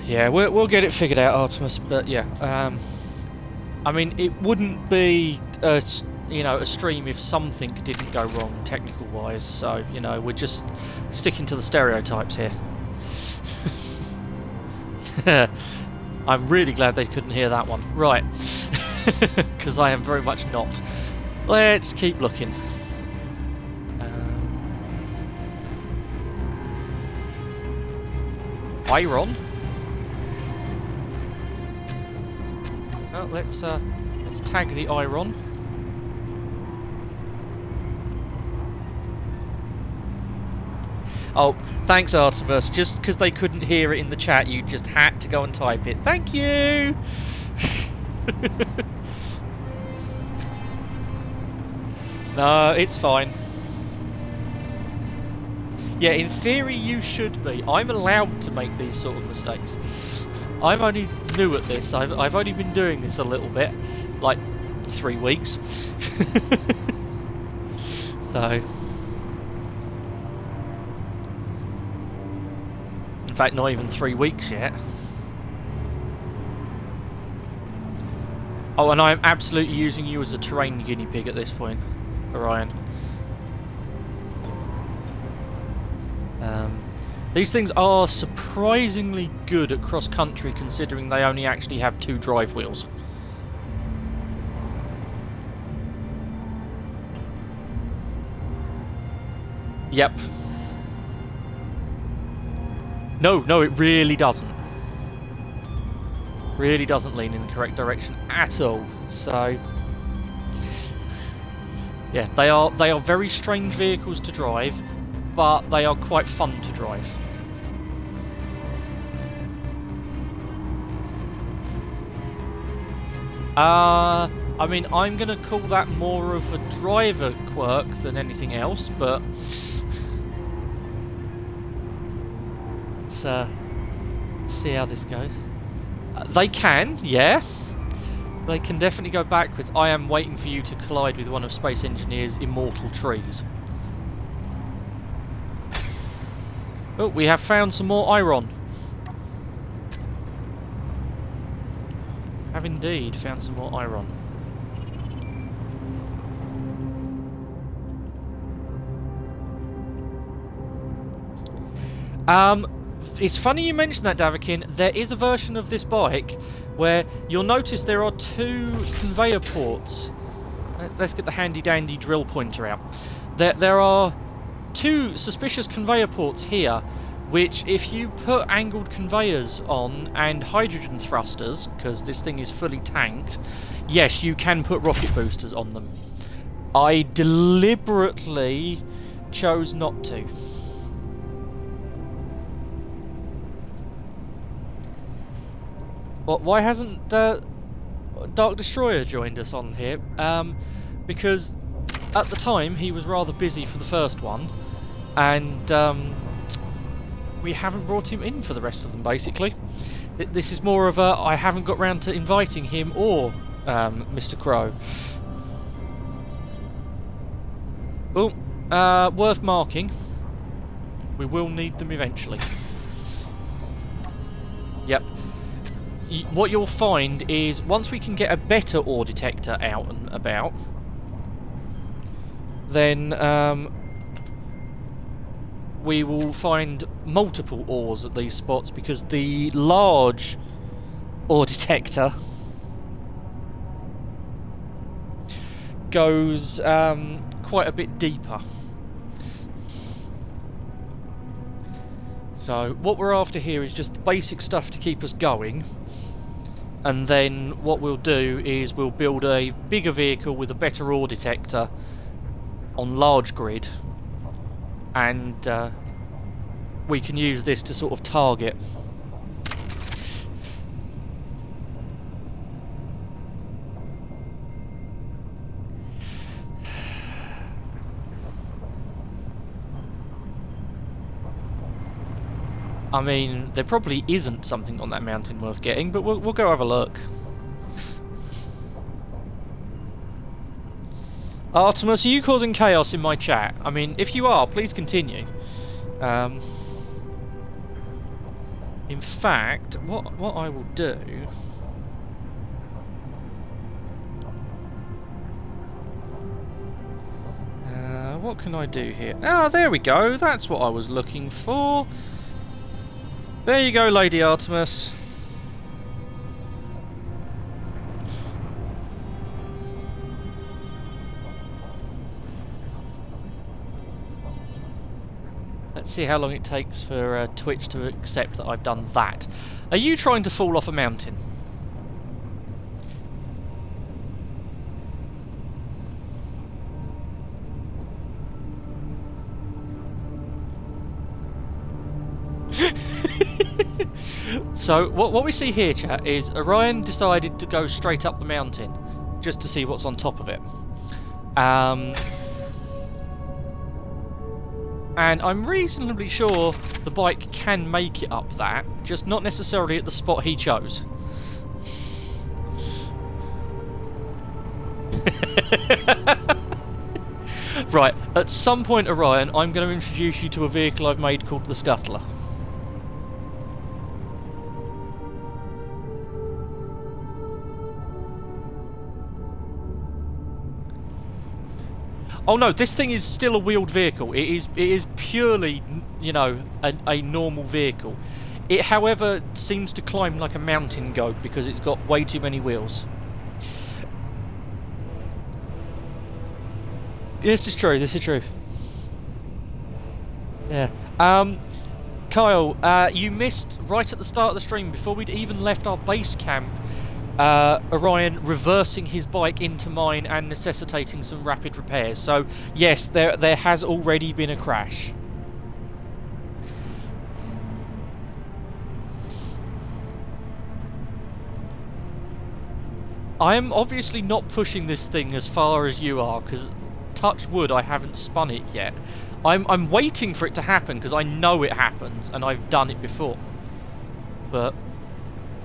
Yeah, we'll get it figured out, Artemis. But yeah, I mean, it wouldn't be a stream if something didn't go wrong technical-wise. So we're just sticking to the stereotypes here. I'm really glad they couldn't hear that one. Right, because I am very much not. Let's keep looking. Iron. Well, let's tag the iron. Oh, thanks, Artemis. Just because they couldn't hear it in the chat, you just had to go and type it. Thank you! No, it's fine. Yeah, in theory you should be. I'm allowed to make these sort of mistakes. I'm only new at this. I've only been doing this a little bit, like 3 weeks. So, in fact, not even 3 weeks yet. Oh, and I'm absolutely using you as a terrain guinea pig at this point, Orion. These things are surprisingly good at cross-country, considering they only actually have 2 drive wheels. Yep. No, no, it really doesn't. Really doesn't lean in the correct direction at all. So, yeah, they are very strange vehicles to drive, but they are quite fun to drive. I mean, I'm going to call that more of a driver quirk than anything else, but let's see how this goes. They can, yeah. They can definitely go backwards. I am waiting for you to collide with one of Space Engineer's immortal trees. Oh, we have found some more iron. Have indeed found some more iron. It's funny you mentioned that, Davakin. There is a version of this bike where you'll notice there are 2 conveyor ports. Let's get the handy dandy drill pointer out. There are 2 suspicious conveyor ports here, which if you put angled conveyors on and hydrogen thrusters, because this thing is fully tanked, yes, you can put rocket boosters on them. I deliberately chose not to. Well, why hasn't Dark Destroyer joined us on here? Because at the time he was rather busy for the first one, and we haven't brought him in for the rest of them, basically. This is more of a, I haven't got round to inviting him or Mr. Crow. Oh, worth marking. We will need them eventually. Yep. What you'll find is, once we can get a better ore detector out and about, then we will find multiple ores at these spots, because the large ore detector goes quite a bit deeper. So what we're after here is just basic stuff to keep us going, and then what we'll do is we'll build a bigger vehicle with a better ore detector on large grid, and we can use this to sort of target. I mean, there probably isn't something on that mountain worth getting, but we'll go have a look. Artemis, are you causing chaos in my chat? I mean, if you are, please continue. In fact, what I will do... what can I do here? Ah, there we go. That's what I was looking for. There you go, Lady Artemis. Let's see how long it takes for Twitch to accept that I've done that. Are you trying to fall off a mountain? So what we see here, chat, is Orion decided to go straight up the mountain just to see what's on top of it. And I'm reasonably sure the bike can make it up that, just not necessarily at the spot he chose. Right, at some point, Orion, I'm going to introduce you to a vehicle I've made called the Scuttler. Oh no, this thing is still a wheeled vehicle. It is purely, you know, a normal vehicle. It, however, seems to climb like a mountain goat because it's got way too many wheels. This is true, this is true. Yeah. Kyle, you missed right at the start of the stream, before we'd even left our base camp, Orion reversing his bike into mine and necessitating some rapid repairs. So yes, there has already been a crash. I am obviously not pushing this thing as far as you are, because touch wood, I haven't spun it yet. I'm waiting for it to happen because I know it happens and I've done it before. But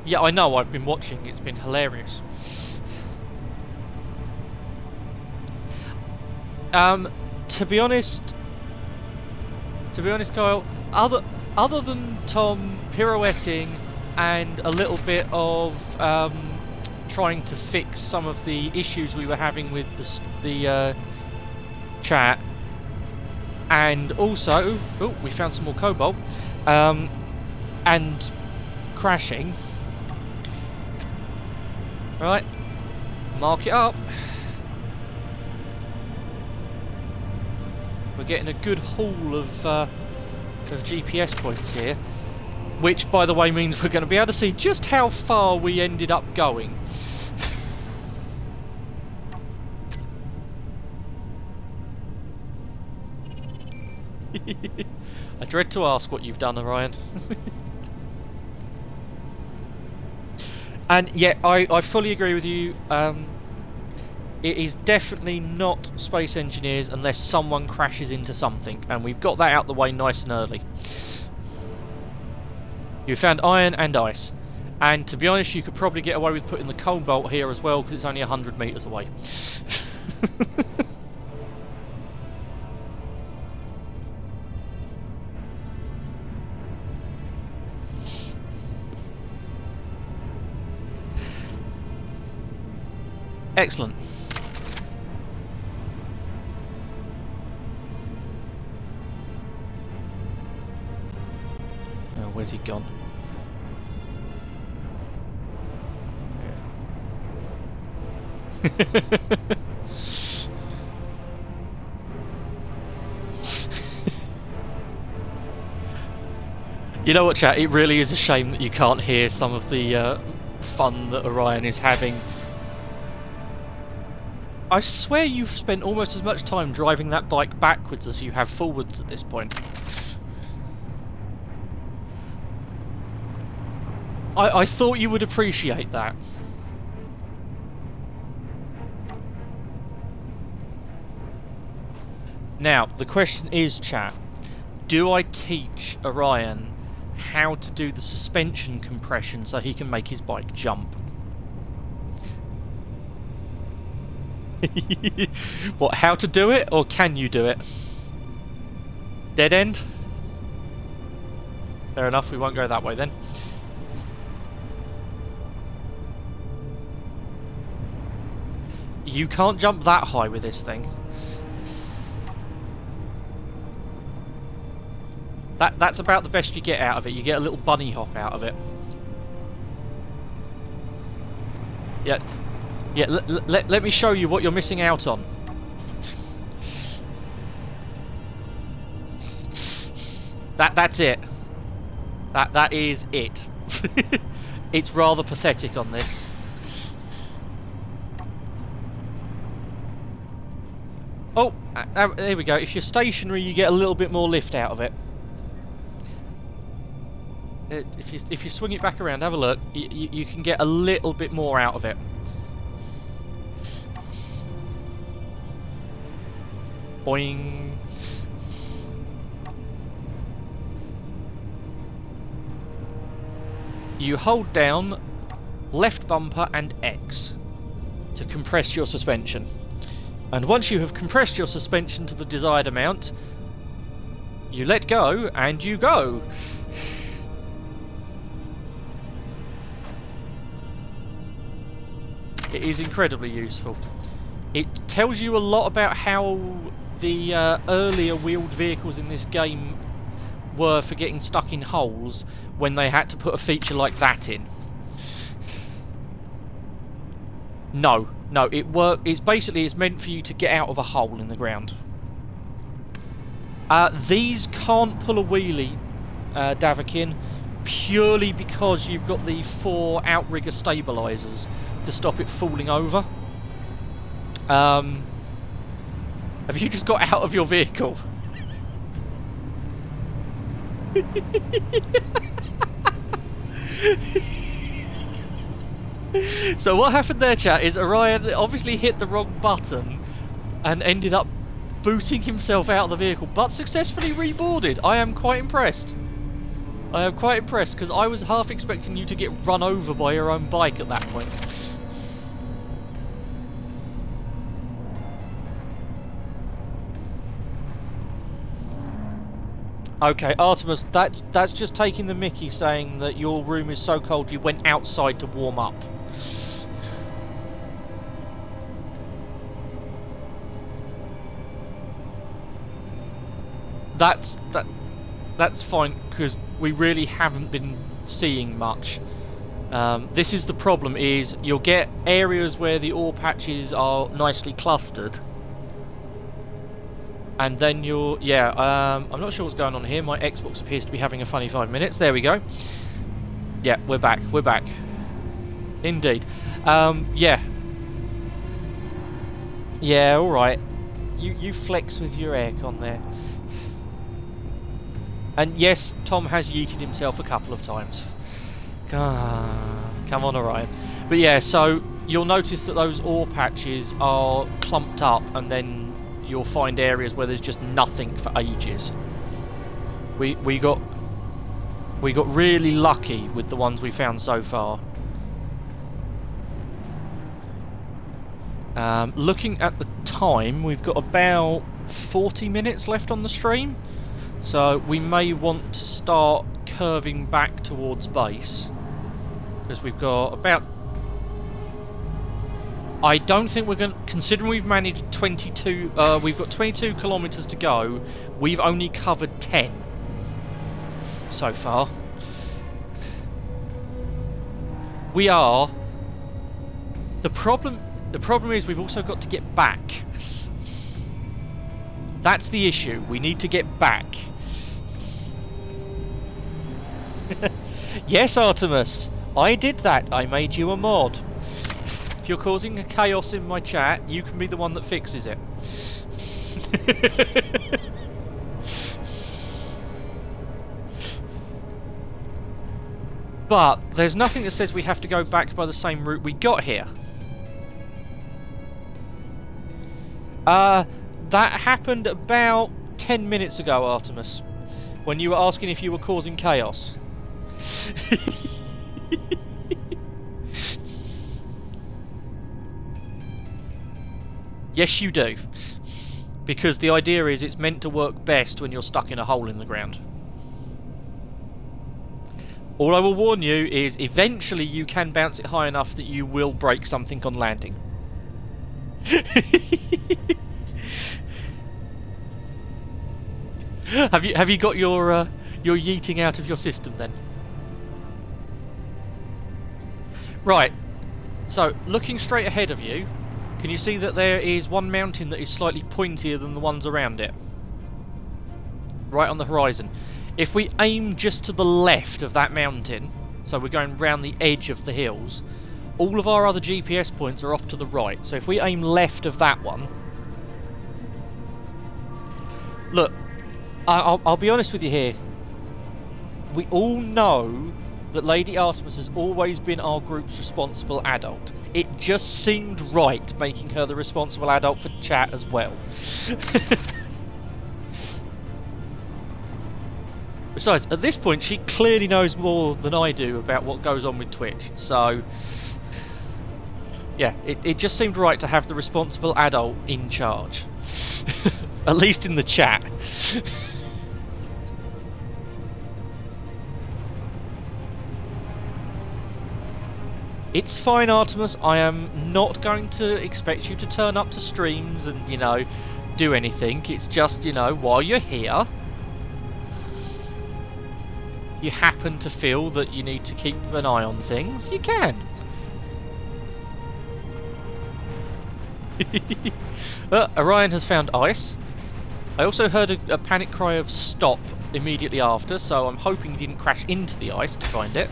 yeah, I know, I've been watching, it's been hilarious. To be honest, Kyle, other than Tom pirouetting and a little bit of trying to fix some of the issues we were having with the chat, and also, oh, we found some more cobalt, and crashing. Right, mark it up. We're getting a good haul of GPS points here, which, by the way, means we're going to be able to see just how far we ended up going. I dread to ask what you've done, Orion. And yeah, I fully agree with you. It is definitely not Space Engineers unless someone crashes into something, and we've got that out the way nice and early. You found iron and ice, and to be honest, you could probably get away with putting the cobalt here as well, because it's only 100 meters away. Excellent. Oh, where's he gone? You know what, chat? It really is a shame that you can't hear some of the fun that Orion is having. I swear you've spent almost as much time driving that bike backwards as you have forwards at this point. I thought you would appreciate that. Now, the question is, chat, do I teach Orion how to do the suspension compression so he can make his bike jump? What, how to do it, or can you do it? Dead end? Fair enough, we won't go that way then. You can't jump that high with this thing. That's about the best you get out of it. You get a little bunny hop out of it. Yeah, let me show you what you're missing out on. That's it. That is it. It's rather pathetic on this. Oh, there we go. If you're stationary, you get a little bit more lift out of it. If you swing it back around, have a look. You can get a little bit more out of it. Boing. You hold down left bumper and X to compress your suspension. And once you have compressed your suspension to the desired amount, you let go and you go. It is incredibly useful. It tells you a lot about how the earlier wheeled vehicles in this game were for getting stuck in holes when they had to put a feature like that in. No, it's basically, it's meant for you to get out of a hole in the ground. These can't pull a wheelie, Davakin, purely because you've got the 4 outrigger stabilisers to stop it falling over. Have you just got out of your vehicle? So what happened there, chat, is Orion obviously hit the wrong button and ended up booting himself out of the vehicle, but successfully reboarded. I am quite impressed. I am quite impressed, because I was half expecting you to get run over by your own bike at that point. Okay, Artemis, that's just taking the mickey, saying that your room is so cold you went outside to warm up. That's fine, because we really haven't been seeing much. This is the problem, is you'll get areas where the ore patches are nicely clustered, and then you'll... I'm not sure what's going on here. My Xbox appears to be having a funny 5 minutes. There we go. Yeah, we're back. We're back. Indeed. Yeah. Yeah, alright. You flex with your aircon there. And yes, Tom has yeeted himself a couple of times. Come on, Orion. But yeah, so you'll notice that those ore patches are clumped up, and then you'll find areas where there's just nothing for ages. We got really lucky with the ones we found so far. Looking at the time, we've got about 40 minutes left on the stream, so we may want to start curving back towards base, because we've got about... I don't think we're going to... Considering we've managed 22... we've got 22 kilometres to go, we've only covered 10 so far. We are... The problem is we've also got to get back. That's the issue. We need to get back. Yes, Artemis, I did that. I made you a mod. If you're causing a chaos in my chat, you can be the one that fixes it. But there's nothing that says we have to go back by the same route we got here. That happened about 10 minutes ago, Artemis, when you were asking if you were causing chaos. Yes, you do. Because the idea is it's meant to work best when you're stuck in a hole in the ground. All I will warn you is eventually you can bounce it high enough that you will break something on landing. Have you got your yeeting out of your system then? Right. So looking straight ahead of you, can you see that there is one mountain that is slightly pointier than the ones around it? Right on the horizon. If we aim just to the left of that mountain, so we're going round the edge of the hills, all of our other GPS points are off to the right. So if we aim left of that one... Look, I'll be honest with you here. We all know that Lady Artemis has always been our group's responsible adult. It just seemed right making her the responsible adult for chat as well. Besides, at this point, she clearly knows more than I do about what goes on with Twitch, so... Yeah, it just seemed right to have the responsible adult in charge. At least in the chat. It's fine, Artemis. I am not going to expect you to turn up to streams and, you know, do anything. It's just, you know, while you're here, you happen to feel that you need to keep an eye on things, you can. Orion has found ice. I also heard a panic cry of stop immediately after, so I'm hoping he didn't crash into the ice to find it.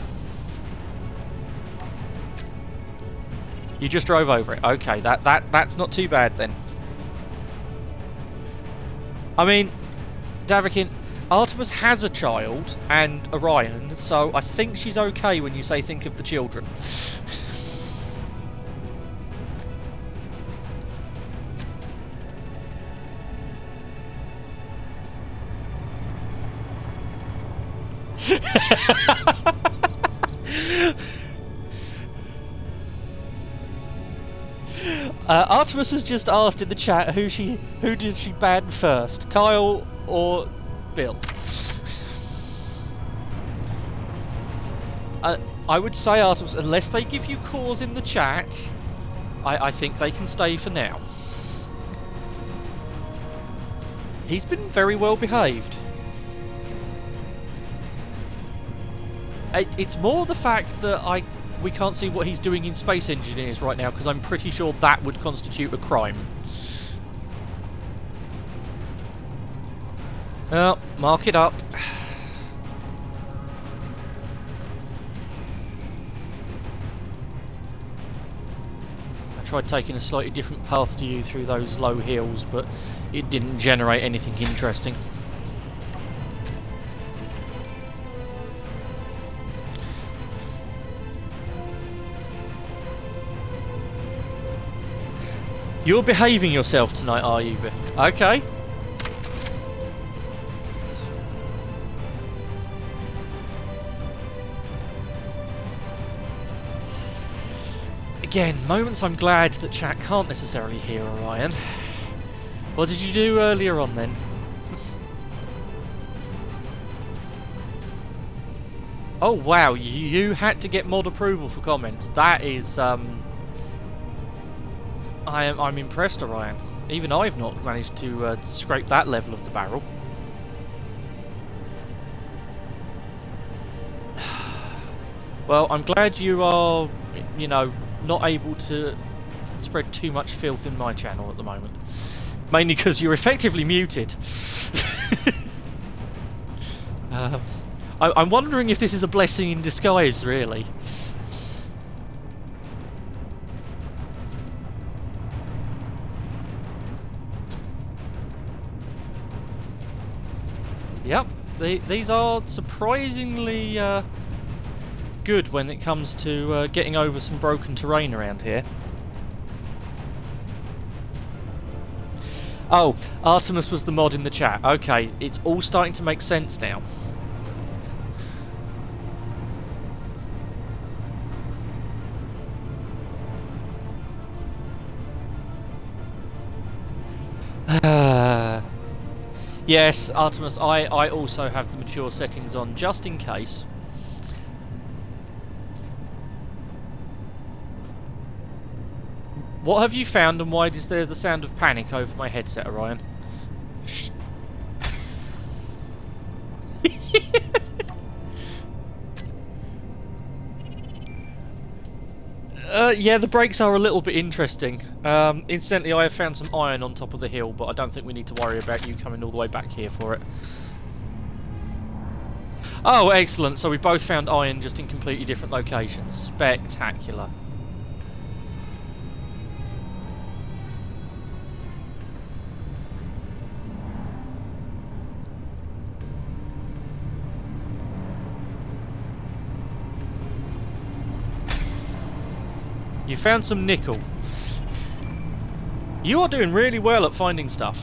You just drove over it. Okay, that's not too bad then. I mean, Davakin, Artemis has a child and Orion, so I think she's okay when you say think of the children. Artemis has just asked in the chat who does she ban first, Kyle or Bill? I would say Artemis, unless they give you cause in the chat, I think they can stay for now. He's been very well behaved. It's more the fact that we can't see what he's doing in Space Engineers right now, because I'm pretty sure that would constitute a crime. Well, mark it up. I tried taking a slightly different path to you through those low hills, but it didn't generate anything interesting. You're behaving yourself tonight, are you? Okay. Again, moments I'm glad that chat can't necessarily hear Orion. What did you do earlier on then? Oh wow, you had to get mod approval for comments. That is I'm impressed, Orion. Even I've not managed to scrape that level of the barrel. Well, I'm glad you are, you know, not able to spread too much filth in my channel at the moment. Mainly because you're effectively muted. I'm wondering if this is a blessing in disguise, really. Yep, these are surprisingly good when it comes to getting over some broken terrain around here. Oh, Artemis was the mod in the chat. Okay, it's all starting to make sense now. Yes, Artemis, I also have the mature settings on, just in case. What have you found, and why is there the sound of panic over my headset, Orion? Shh. Yeah, the brakes are a little bit interesting. Incidentally, I have found some iron on top of the hill, but I don't think we need to worry about you coming all the way back here for it. Oh, excellent. So we both found iron, just in completely different locations. Spectacular. You found some nickel. You are doing really well at finding stuff.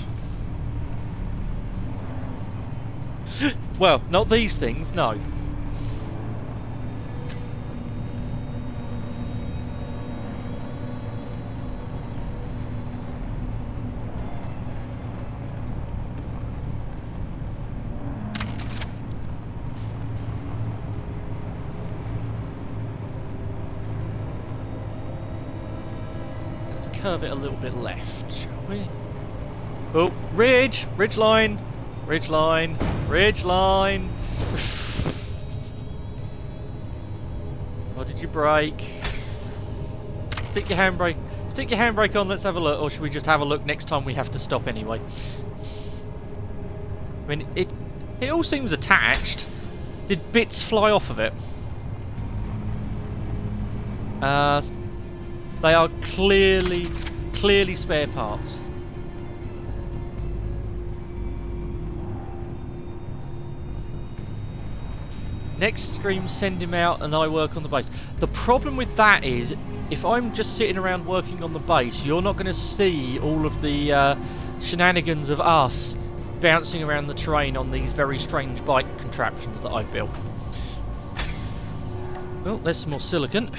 Well, not these things, no. Curve it a little bit left, shall we? Oh, ridge! Ridge line! Ridge line! Ridge line! Or did you brake? Stick your handbrake. Stick your handbrake on, let's have a look, or should we just have a look next time we have to stop anyway? mean, it all seems attached. Did bits fly off of it? They are clearly spare parts. Next stream, send him out and I work on the base. The problem with that is, if I'm just sitting around working on the base, you're not going to see all of the shenanigans of us bouncing around the terrain on these very strange bike contraptions that I've built. Well, there's some more silicon.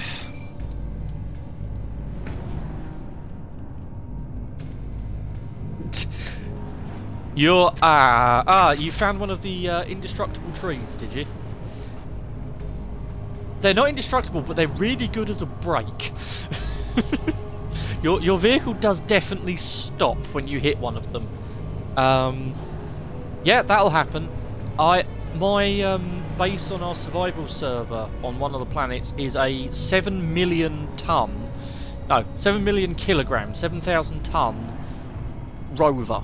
You're... you found one of the indestructible trees, did you? They're not indestructible, but they're really good as a brake. Your vehicle does definitely stop when you hit one of them. Yeah, that'll happen. My base on our survival server on one of the planets is a 7 million kilogram, 7,000 ton rover.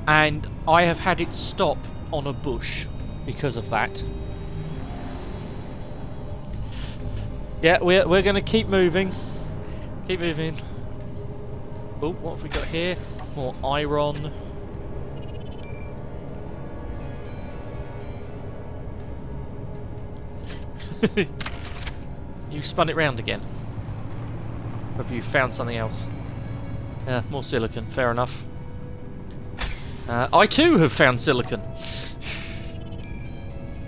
And I have had it stop on a bush because of that. Yeah, we're going to keep moving. Keep moving. Oh, what have we got here? More iron. You spun it round again. Or have you found something else? Yeah, more silicon. Fair enough. I too have found silicon.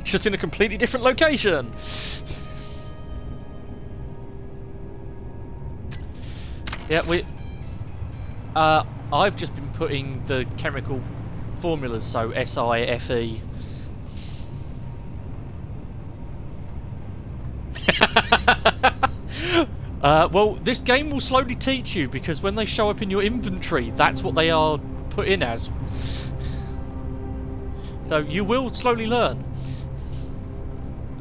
Just in a completely different location. Yeah, I've just been putting the chemical formulas, so Si, Fe. Well, this game will slowly teach you, because when they show up in your inventory, that's what they are put in as. So you will slowly learn.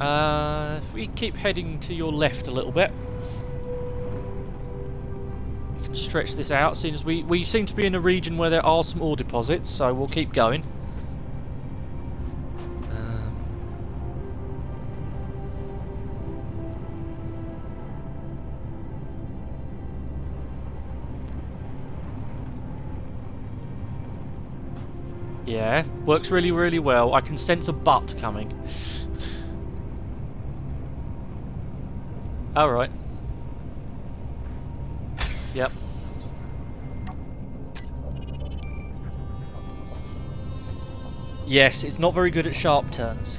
If we keep heading to your left a little bit, we can stretch this out. Seeing as we seem to be in a region where there are some ore deposits, so we'll keep going. Yeah, works really, really well. I can sense a butt coming. Alright. Yep. Yes, it's not very good at sharp turns.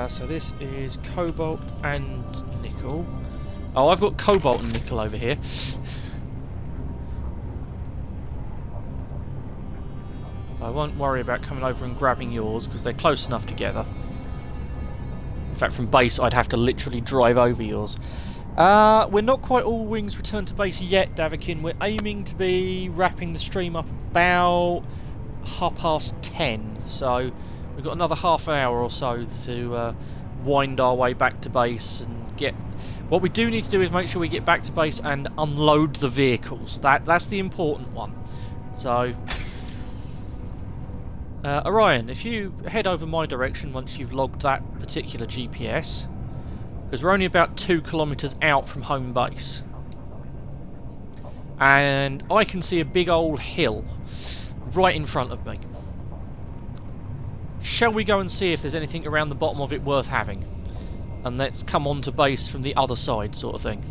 So this is cobalt and nickel. Oh, I've got cobalt and nickel over here. I won't worry about coming over and grabbing yours, because they're close enough together. In fact, from base I'd have to literally drive over yours. We're not quite all wings returned to base yet, Davakin. We're aiming to be wrapping the stream up about 10:30, so we've got another half hour or so to wind our way back to base and get... What we do need to do is make sure we get back to base and unload the vehicles. That's the important one. So... Orion, if you head over my direction once you've logged that particular GPS, because we're only about 2 kilometres out from home base, and I can see a big old hill right in front of me. Shall we go and see if there's anything around the bottom of it worth having? And let's come on to base from the other side, sort of thing.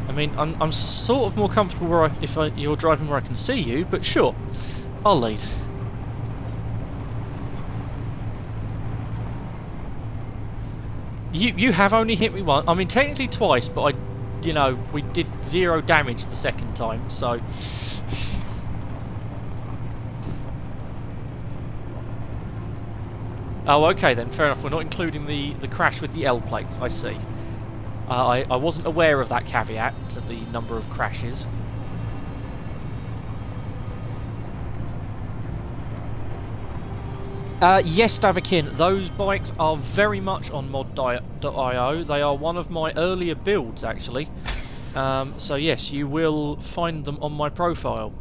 I mean, I'm sort of more comfortable where you're driving where I can see you, but sure, I'll lead. You have only hit me once. I mean, technically twice, but we did 0 damage the second time, so... Oh, okay then, fair enough. We're not including the crash with the L plates, I see. I wasn't aware of that caveat to the number of crashes. Yes, Davakin, those bikes are very much on mod.io. They are one of my earlier builds, actually. So yes, you will find them on my profile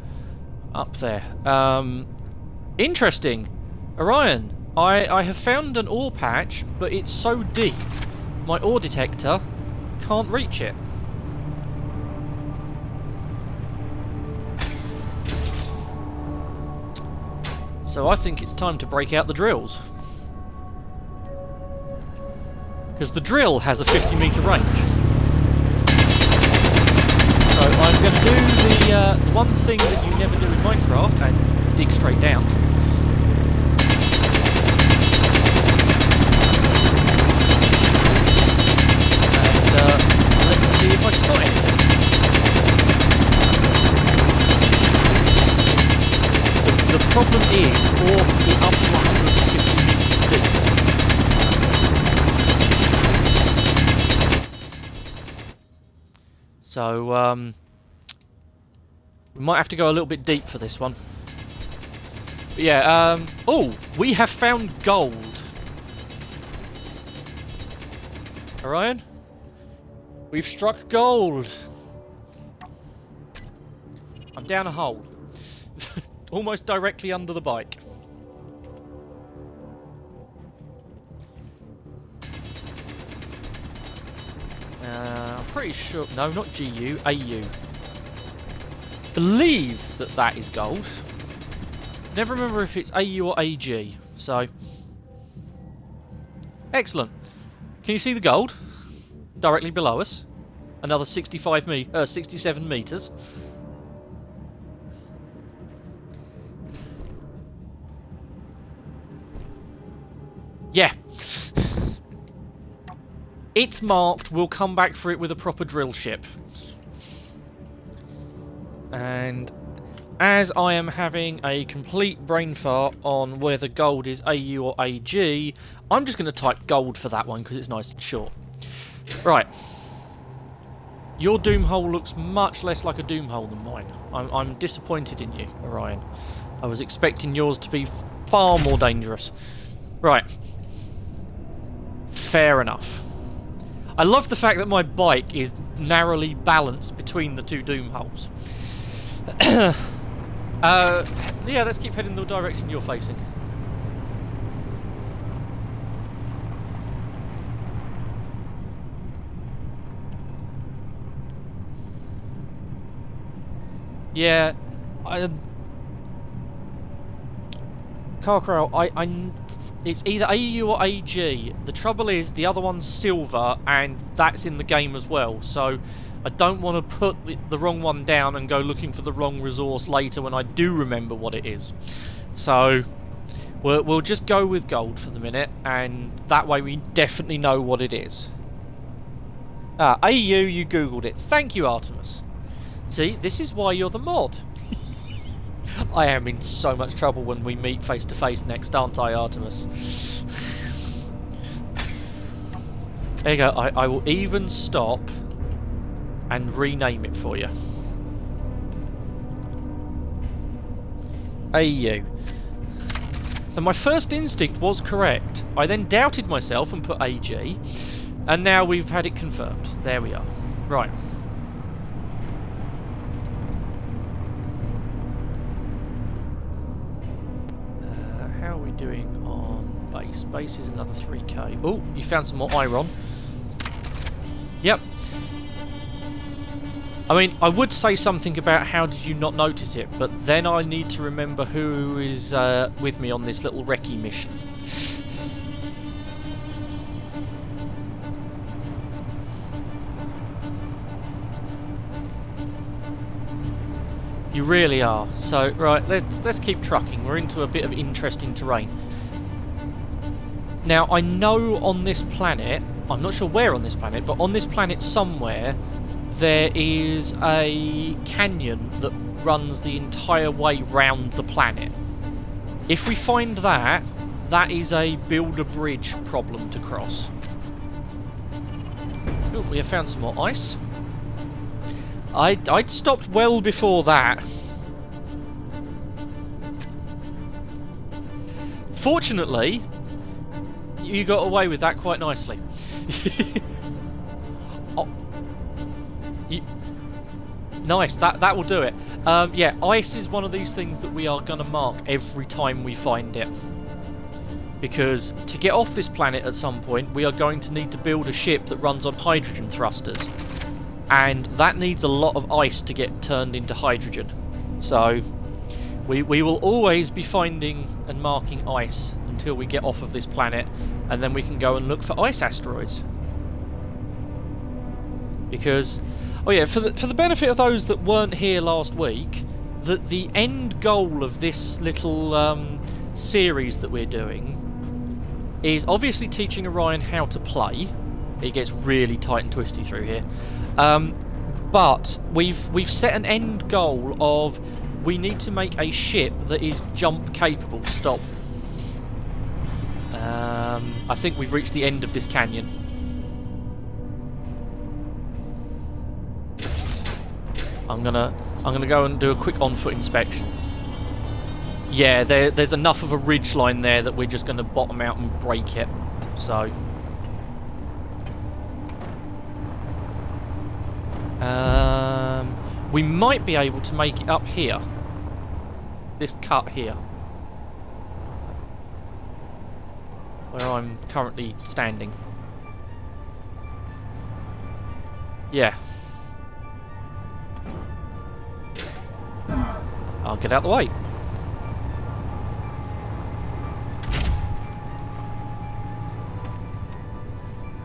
up there. Interesting. Orion, I have found an ore patch, but it's so deep, my ore detector can't reach it. So I think it's time to break out the drills. Because the drill has a 50-metre range. So I'm going to do the one thing that you never do in Minecraft and dig straight down. And let's see if I spot anything. The problem is, ore can be up to 150 metres deep. So, we might have to go a little bit deep for this one. But yeah, oh, we have found gold. Orion? We've struck gold. I'm down a hole. Almost directly under the bike. I'm pretty sure... No, not GU, AU. Believe that that is gold. Never remember if it's AU or AG, so... Excellent. Can you see the gold? Directly below us. Another 67 metres. Yeah. It's marked, we'll come back for it with a proper drill ship. And as I am having a complete brain fart on whether gold is AU or AG, I'm just going to type gold for that one because it's nice and short. Right. Your doom hole looks much less like a doom hole than mine. I'm disappointed in you, Orion. I was expecting yours to be far more dangerous. Right. Fair enough. I love the fact that my bike is narrowly balanced between the two doom holes. Yeah, let's keep heading the direction you're facing. Yeah, Carcrow, it's either AU or AG. The trouble is, the other one's silver, and that's in the game as well, so I don't want to put the wrong one down and go looking for the wrong resource later when I do remember what it is. So, we'll just go with gold for the minute, and that way we definitely know what it is. AU, you googled it. Thank you, Artemis. See, this is why you're the mod. I am in so much trouble when we meet face to face next, aren't I, Artemis? There you go, I will even stop and rename it for you. AU. So my first instinct was correct. I then doubted myself and put AG, and now we've had it confirmed. There we are. Right. How are we doing on base? Base is another 3k. Oh, you found some more iron. Yep. I mean, I would say something about how did you not notice it, but then I need to remember who is with me on this little recce mission. You really are. So, right, let's keep trucking. We're into a bit of interesting terrain. Now, I know on this planet, I'm not sure where on this planet, but on this planet somewhere, there is a canyon that runs the entire way round the planet. If we find that, that is a build a bridge problem to cross. Oh, we have found some more ice. I'd stopped well before that. Fortunately, you got away with that quite nicely. Oh, nice, that will do it. Yeah, ice is one of these things that we are going to mark every time we find it. Because to get off this planet at some point, we are going to need to build a ship that runs on hydrogen thrusters. And that needs a lot of ice to get turned into hydrogen. So we will always be finding and marking ice until we get off of this planet, and then we can go and look for ice asteroids. Because, oh yeah, for the benefit of those that weren't here last week, the end goal of this little series that we're doing is obviously teaching Orion how to play. It gets really tight and twisty through here. But we've set an end goal of we need to make a ship that is jump capable. Stop. I think we've reached the end of this canyon. I'm gonna go and do a quick on-foot inspection. Yeah, there's enough of a ridge line there that we're just going to bottom out and break it. So, we might be able to make it up here. This cut here, where I'm currently standing. Yeah. I'll get out the way.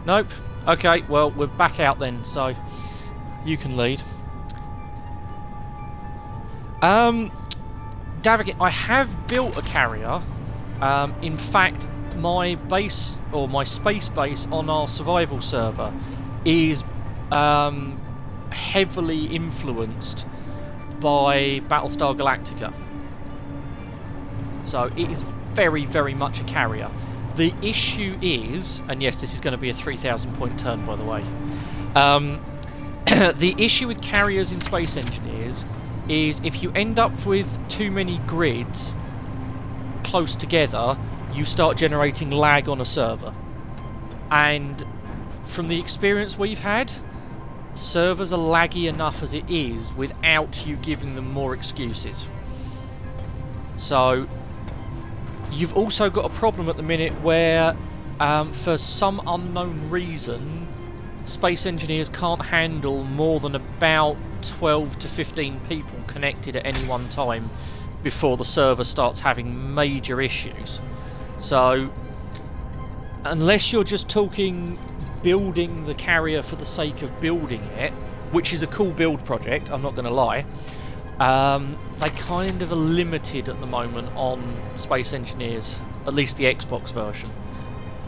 Nope. Okay, well, we're back out then, so you can lead. Davik, I have built a carrier. In fact, my base, or my space base on our survival server is heavily influenced by Battlestar Galactica. So it is very, very much a carrier. The issue is, and yes, this is going to be a 3,000 point turn, by the way. The issue with carriers in Space Engineers is if you end up with too many grids close together, you start generating lag on a server. And from the experience we've had, servers are laggy enough as it is without you giving them more excuses. So you've also got a problem at the minute where for some unknown reason Space Engineers can't handle more than about 12 to 15 people connected at any one time before the server starts having major issues. So unless you're just talking building the carrier for the sake of building it, which is a cool build project, I'm not going to lie, they kind of are limited at the moment on Space Engineers, at least the Xbox version.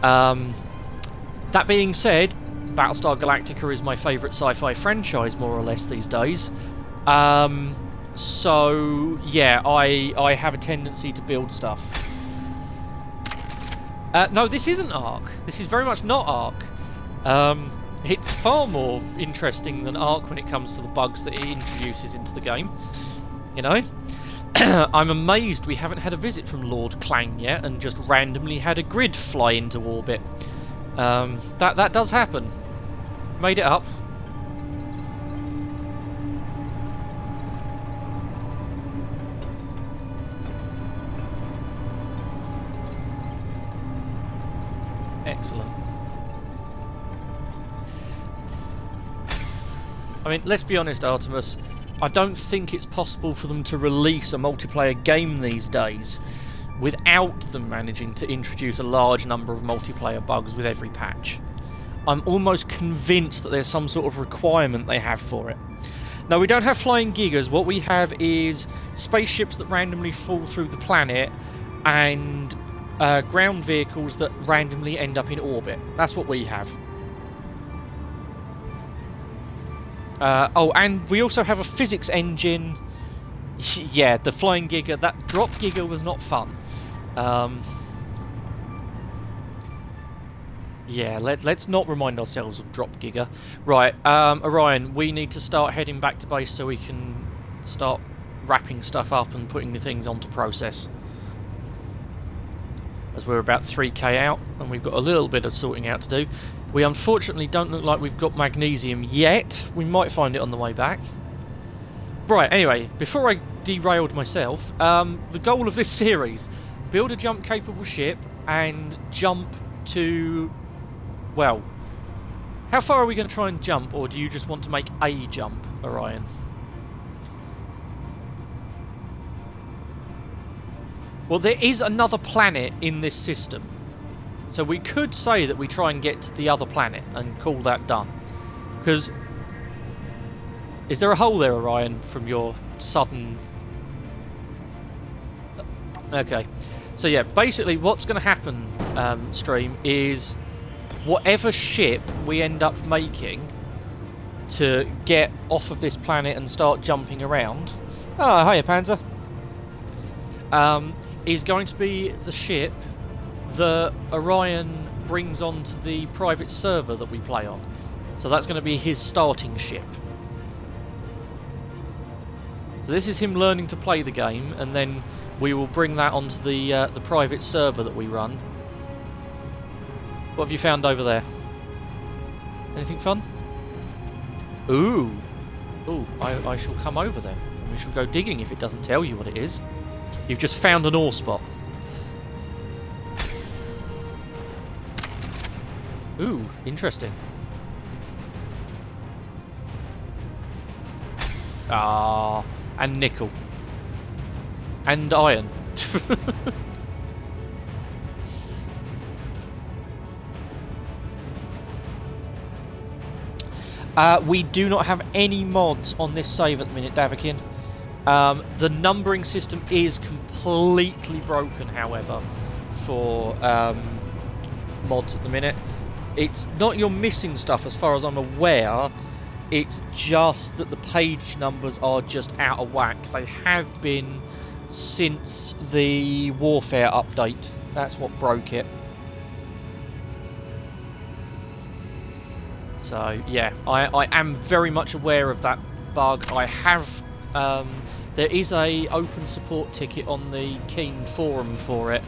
That being said, Battlestar Galactica is my favourite sci-fi franchise, more or less, these days. So, yeah, I have a tendency to build stuff. No, this isn't Ark. This is very much not Ark. It's far more interesting than Ark when it comes to the bugs that it introduces into the game. You know? I'm amazed we haven't had a visit from Lord Clang yet and just randomly had a grid fly into orbit. That does happen. Made it up. Excellent. I mean, let's be honest, Artemis, I don't think it's possible for them to release a multiplayer game these days without them managing to introduce a large number of multiplayer bugs with every patch. I'm almost convinced that there's some sort of requirement they have for it. Now, we don't have flying gigas. What we have is spaceships that randomly fall through the planet and ground vehicles that randomly end up in orbit. That's what we have. Oh, and we also have a physics engine. Yeah, the flying giga. That drop giga was not fun. Yeah, let's not remind ourselves of drop giga. Right, Orion, we need to start heading back to base so we can start wrapping stuff up and putting the things onto process. as we're about 3k out and we've got a little bit of sorting out to do. We unfortunately don't look like we've got magnesium yet. We might find it on the way back. Right, anyway, before I derailed myself, the goal of this series, build a jump capable ship and jump to, well, how far are we going to try and jump, or do you just want to make a jump, Orion? Well, there is another planet in this system, so we could say that we try and get to the other planet and call that done. Because, is there a hole there, Orion, from your sudden... Okay, so yeah, basically what's going to happen, stream, is whatever ship we end up making to get off of this planet and start jumping around... Oh, hiya, Panzer. Is going to be the ship that Orion brings onto the private server that we play on. So that's going to be his starting ship. So this is him learning to play the game, and then we will bring that onto the private server that we run. What have you found over there? Anything fun? Ooh. Ooh, I shall come over then. We shall go digging if it doesn't tell you what it is. You've just found an ore spot. Ooh, interesting. Ah, and nickel. And iron. We do not have any mods on this save at the minute, Davakin. The numbering system is completely broken, however, for mods at the minute. It's not you're missing stuff as far as I'm aware, it's just that the page numbers are just out of whack. They have been since the Warfare update. That's what broke it. So yeah, I am very much aware of that bug. I have there is a open support ticket on the Keen forum for it,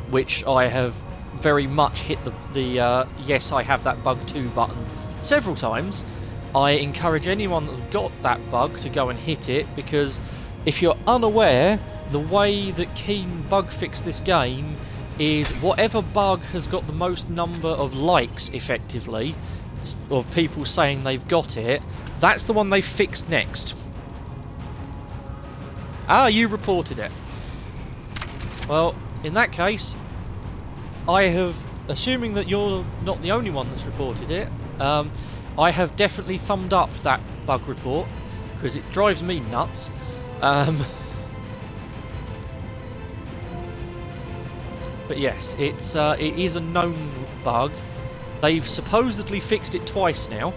which I have very much hit the yes I have that bug too button several times. I encourage anyone that's got that bug to go and hit it, because if you're unaware, the way that Keen bug fixed this game is whatever bug has got the most number of likes, effectively, of people saying they've got it, that's the one they fixed next. Ah, you reported it. Well, in that case, I have, assuming that you're not the only one that's reported it, I have definitely thumbed up that bug report, because it drives me nuts. But yes, it is a known bug. They've supposedly fixed it twice now,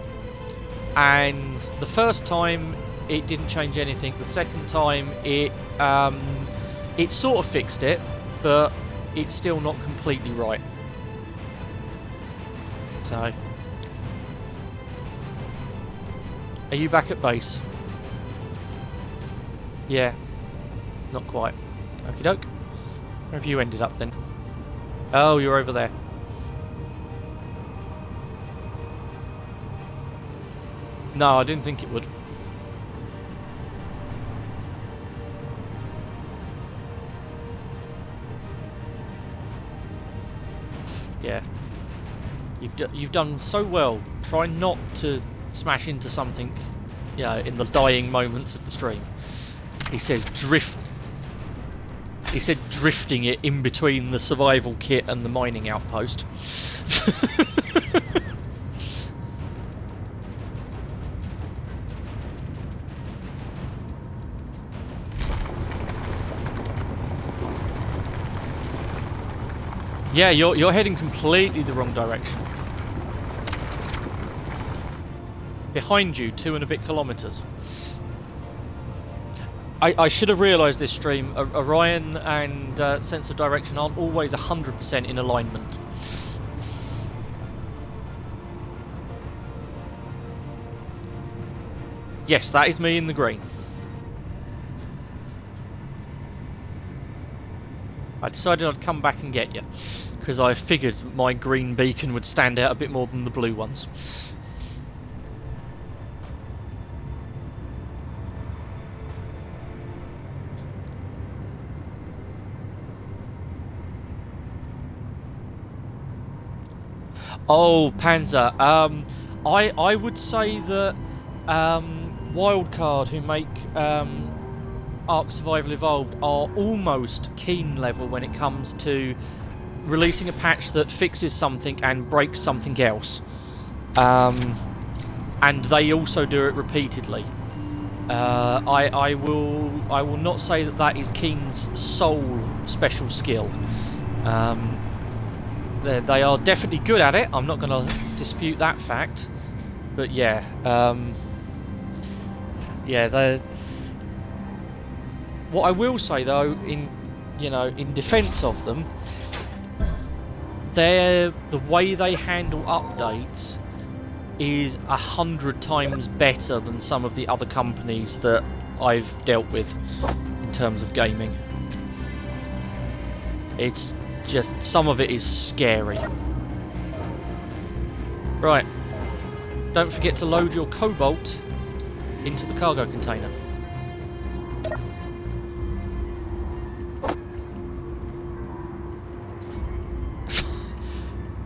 and the first time it didn't change anything. The second time it sort of fixed it, but it's still not completely right. So, are you back at base? Yeah, not quite. Okie doke. Where have you ended up then? Oh, you're over there. No, I didn't think it would. Yeah. You've done so well. Try not to smash into something, in the dying moments of the stream. He says He said drifting it in between the survival kit and the mining outpost. Yeah, you're heading completely the wrong direction. Behind you, 2 and a bit kilometers. I should have realised this stream. Orion and sense of direction aren't always 100% in alignment. Yes, that is me in the green. I decided I'd come back and get you, because I figured my green beacon would stand out a bit more than the blue ones. Oh, Panzer. I would say that Wildcard, who make Ark Survival Evolved, are almost Keen level when it comes to releasing a patch that fixes something and breaks something else. And they also do it repeatedly. I will not say that is Keen's sole special skill. They are definitely good at it. I'm not going to dispute that fact, but yeah, yeah. What I will say though, in defence of them, the way they handle updates is 100 times better than some of the other companies that I've dealt with in terms of gaming. It's just, some of it is scary. Right, don't forget to load your cobalt into the cargo container.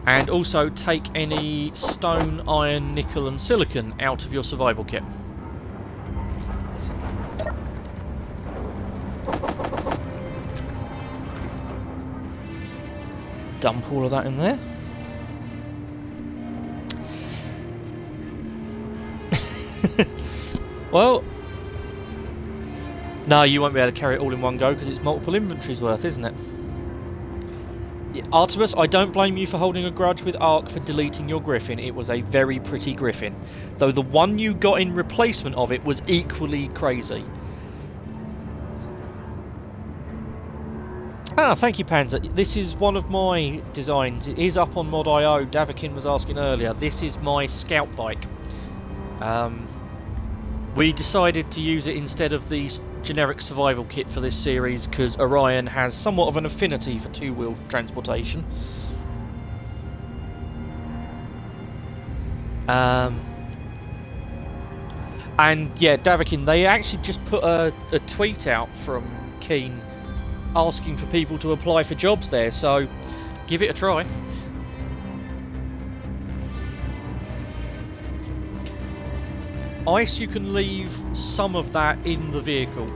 And also take any stone, iron, nickel and silicon out of your survival kit. Dump all of that in there. Well, no, you won't be able to carry it all in one go because it's multiple inventories worth, isn't it? Yeah, Artemis, I don't blame you for holding a grudge with Ark for deleting your Griffin. It was a very pretty Griffin, though the one you got in replacement of it was equally crazy. Ah, thank you, Panzer. This is one of my designs. It is up on Mod.io. Davakin was asking earlier. This is my scout bike. We decided to use it instead of the generic survival kit for this series because Orion has somewhat of an affinity for two-wheel transportation. And yeah, Davakin, they actually just put a tweet out from Keen asking for people to apply for jobs there, so give it a try. Ice, you can leave some of that in the vehicle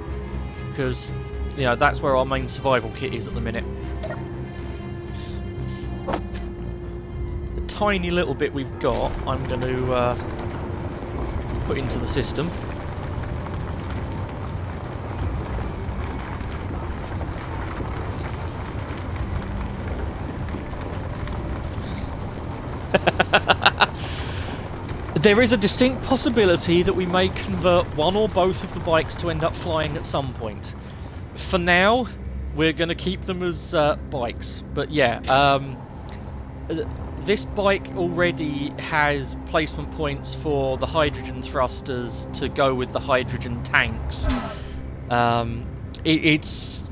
because, you know, that's where our main survival kit is at the minute. The tiny little bit we've got, I'm going to put into the system. There is a distinct possibility that we may convert one or both of the bikes to end up flying at some point. For now, we're going to keep them as bikes. But yeah, this bike already has placement points for the hydrogen thrusters to go with the hydrogen tanks. It's...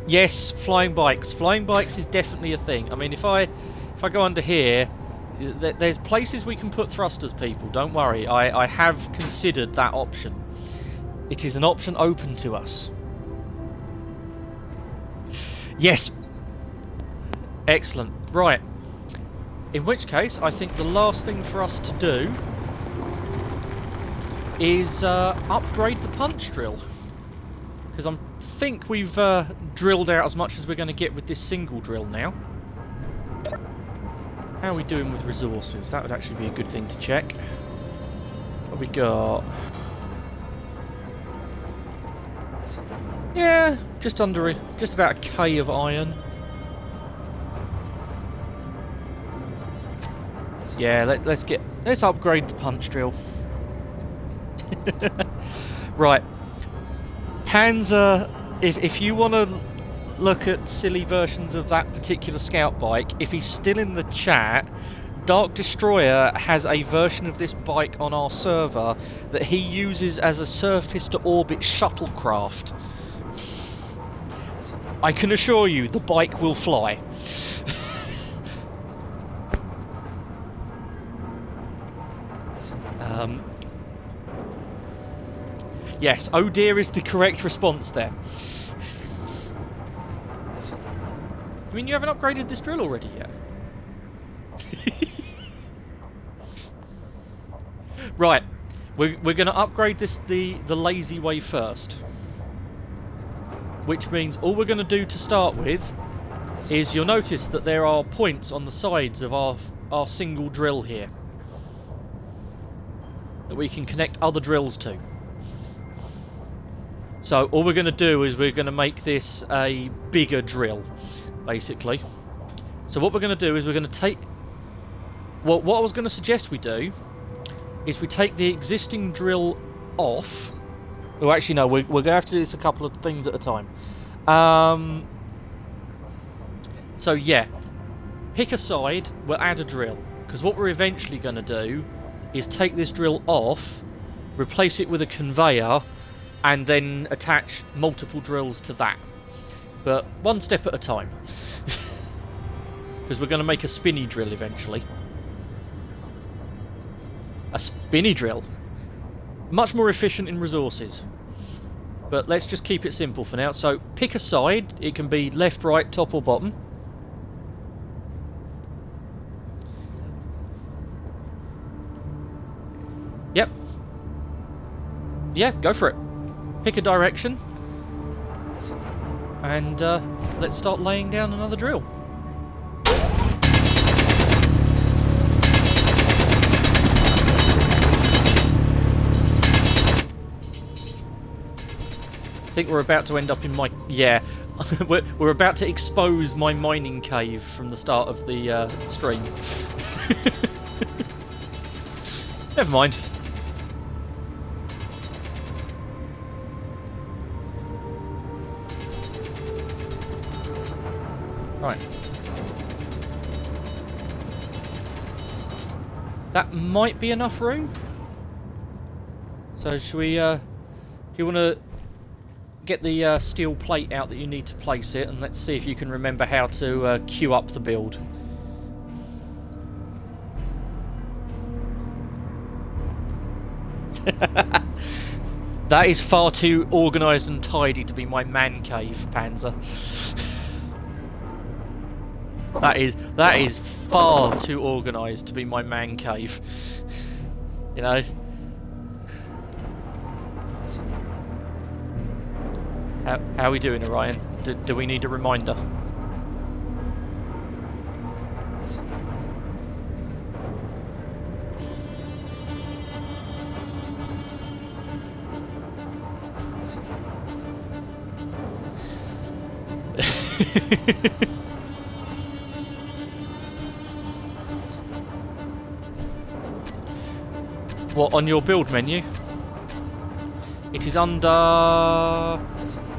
Yes, flying bikes. Flying bikes is definitely a thing. I mean, if I go under here, there's places we can put thrusters, people, don't worry. I have considered that option. It is an option open to us. Yes. Excellent. Right. In which case, I think the last thing for us to do is upgrade the punch drill. Because I think we've drilled out as much as we're going to get with this single drill now. How are we doing with resources? That would actually be a good thing to check. What have we got? Yeah, just about a K of iron. Yeah, let's upgrade the punch drill. Right, Panzer. If you want to look at silly versions of that particular scout bike, if he's still in the chat, Dark Destroyer has a version of this bike on our server that he uses as a surface to orbit shuttlecraft. I can assure you the bike will fly. Yes, oh dear is the correct response there. I mean, you haven't upgraded this drill already yet. Right, we're going to upgrade this the lazy way first. Which means all we're going to do to start with is you'll notice that there are points on the sides of our single drill here that we can connect other drills to. So all we're going to do is we're going to make this a bigger drill, basically. So what we're going to do is we're going to take... Well, what I was going to suggest we do is we take the existing drill off. Well, actually, no, we're going to have to do this a couple of things at a time. So, yeah. Pick a side, we'll add a drill. Because what we're eventually going to do is take this drill off, replace it with a conveyor, and then attach multiple drills to that. But one step at a time. Because we're going to make a spinny drill eventually. A spinny drill. Much more efficient in resources. But let's just keep it simple for now. So pick a side. It can be left, right, top or bottom. Yep. Yeah, go for it. Pick a direction. And let's start laying down another drill. I think we're about to end up in my... Yeah, we're about to expose my mining cave from the start of the stream. Never mind. Right. That might be enough room. So should we... do you want to... get the steel plate out that you need to place it, and let's see if you can remember how to queue up the build. That is far too organised and tidy to be my man cave, Panzer. That is far too organised to be my man cave. You know. How are we doing, Orion? Do we need a reminder? What, on your build menu? It is under...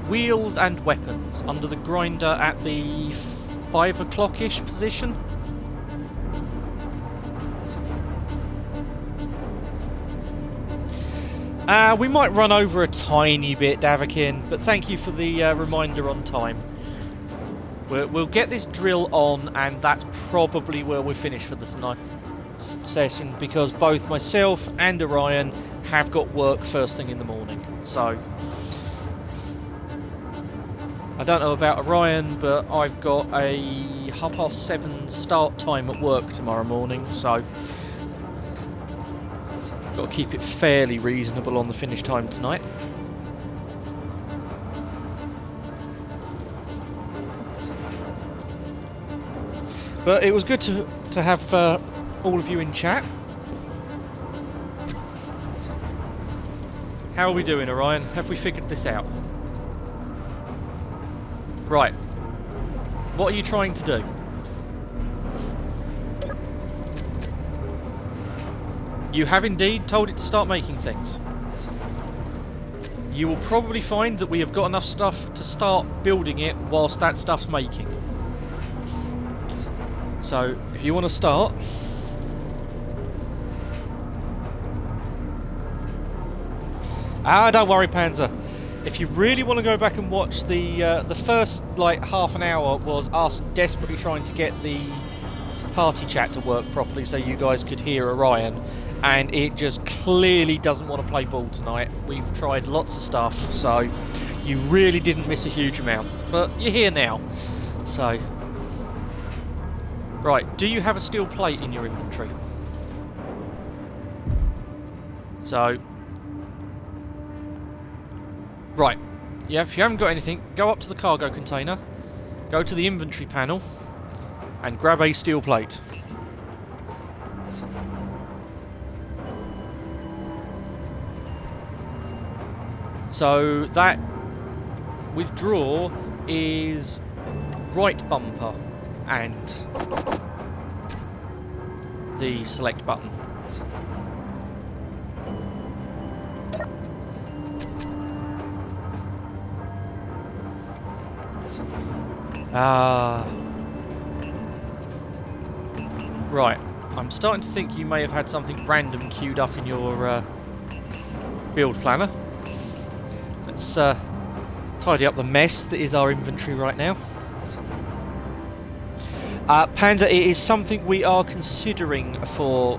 Wheels and weapons, under the grinder at the 5 o'clock-ish position. We might run over a tiny bit, Davakin, but thank you for the reminder on time. We'll get this drill on, and that's probably where we're finished for the tonight session, because both myself and Orion have got work first thing in the morning, so... I don't know about Orion, but I've got a 7:30 start time at work tomorrow morning, so got to keep it fairly reasonable on the finish time tonight. But it was good to have all of you in chat. How are we doing, Orion? Have we figured this out? Right. What are you trying to do? You have indeed told it to start making things. You will probably find that we have got enough stuff to start building it whilst that stuff's making. So, if you want to start... don't worry, Panzer. If you really want to go back and watch the first like half an hour was us desperately trying to get the party chat to work properly so you guys could hear Orion, and it just clearly doesn't want to play ball tonight. We've tried lots of stuff, so you really didn't miss a huge amount, but you're here now. So right, do you have a steel plate in your inventory? So right, yeah, if you haven't got anything, go up to the cargo container, go to the inventory panel, and grab a steel plate. So that withdraw is right bumper and the select button. Right, I'm starting to think you may have had something random queued up in your build planner. Let's tidy up the mess that is our inventory right now. Panzer, it is something we are considering for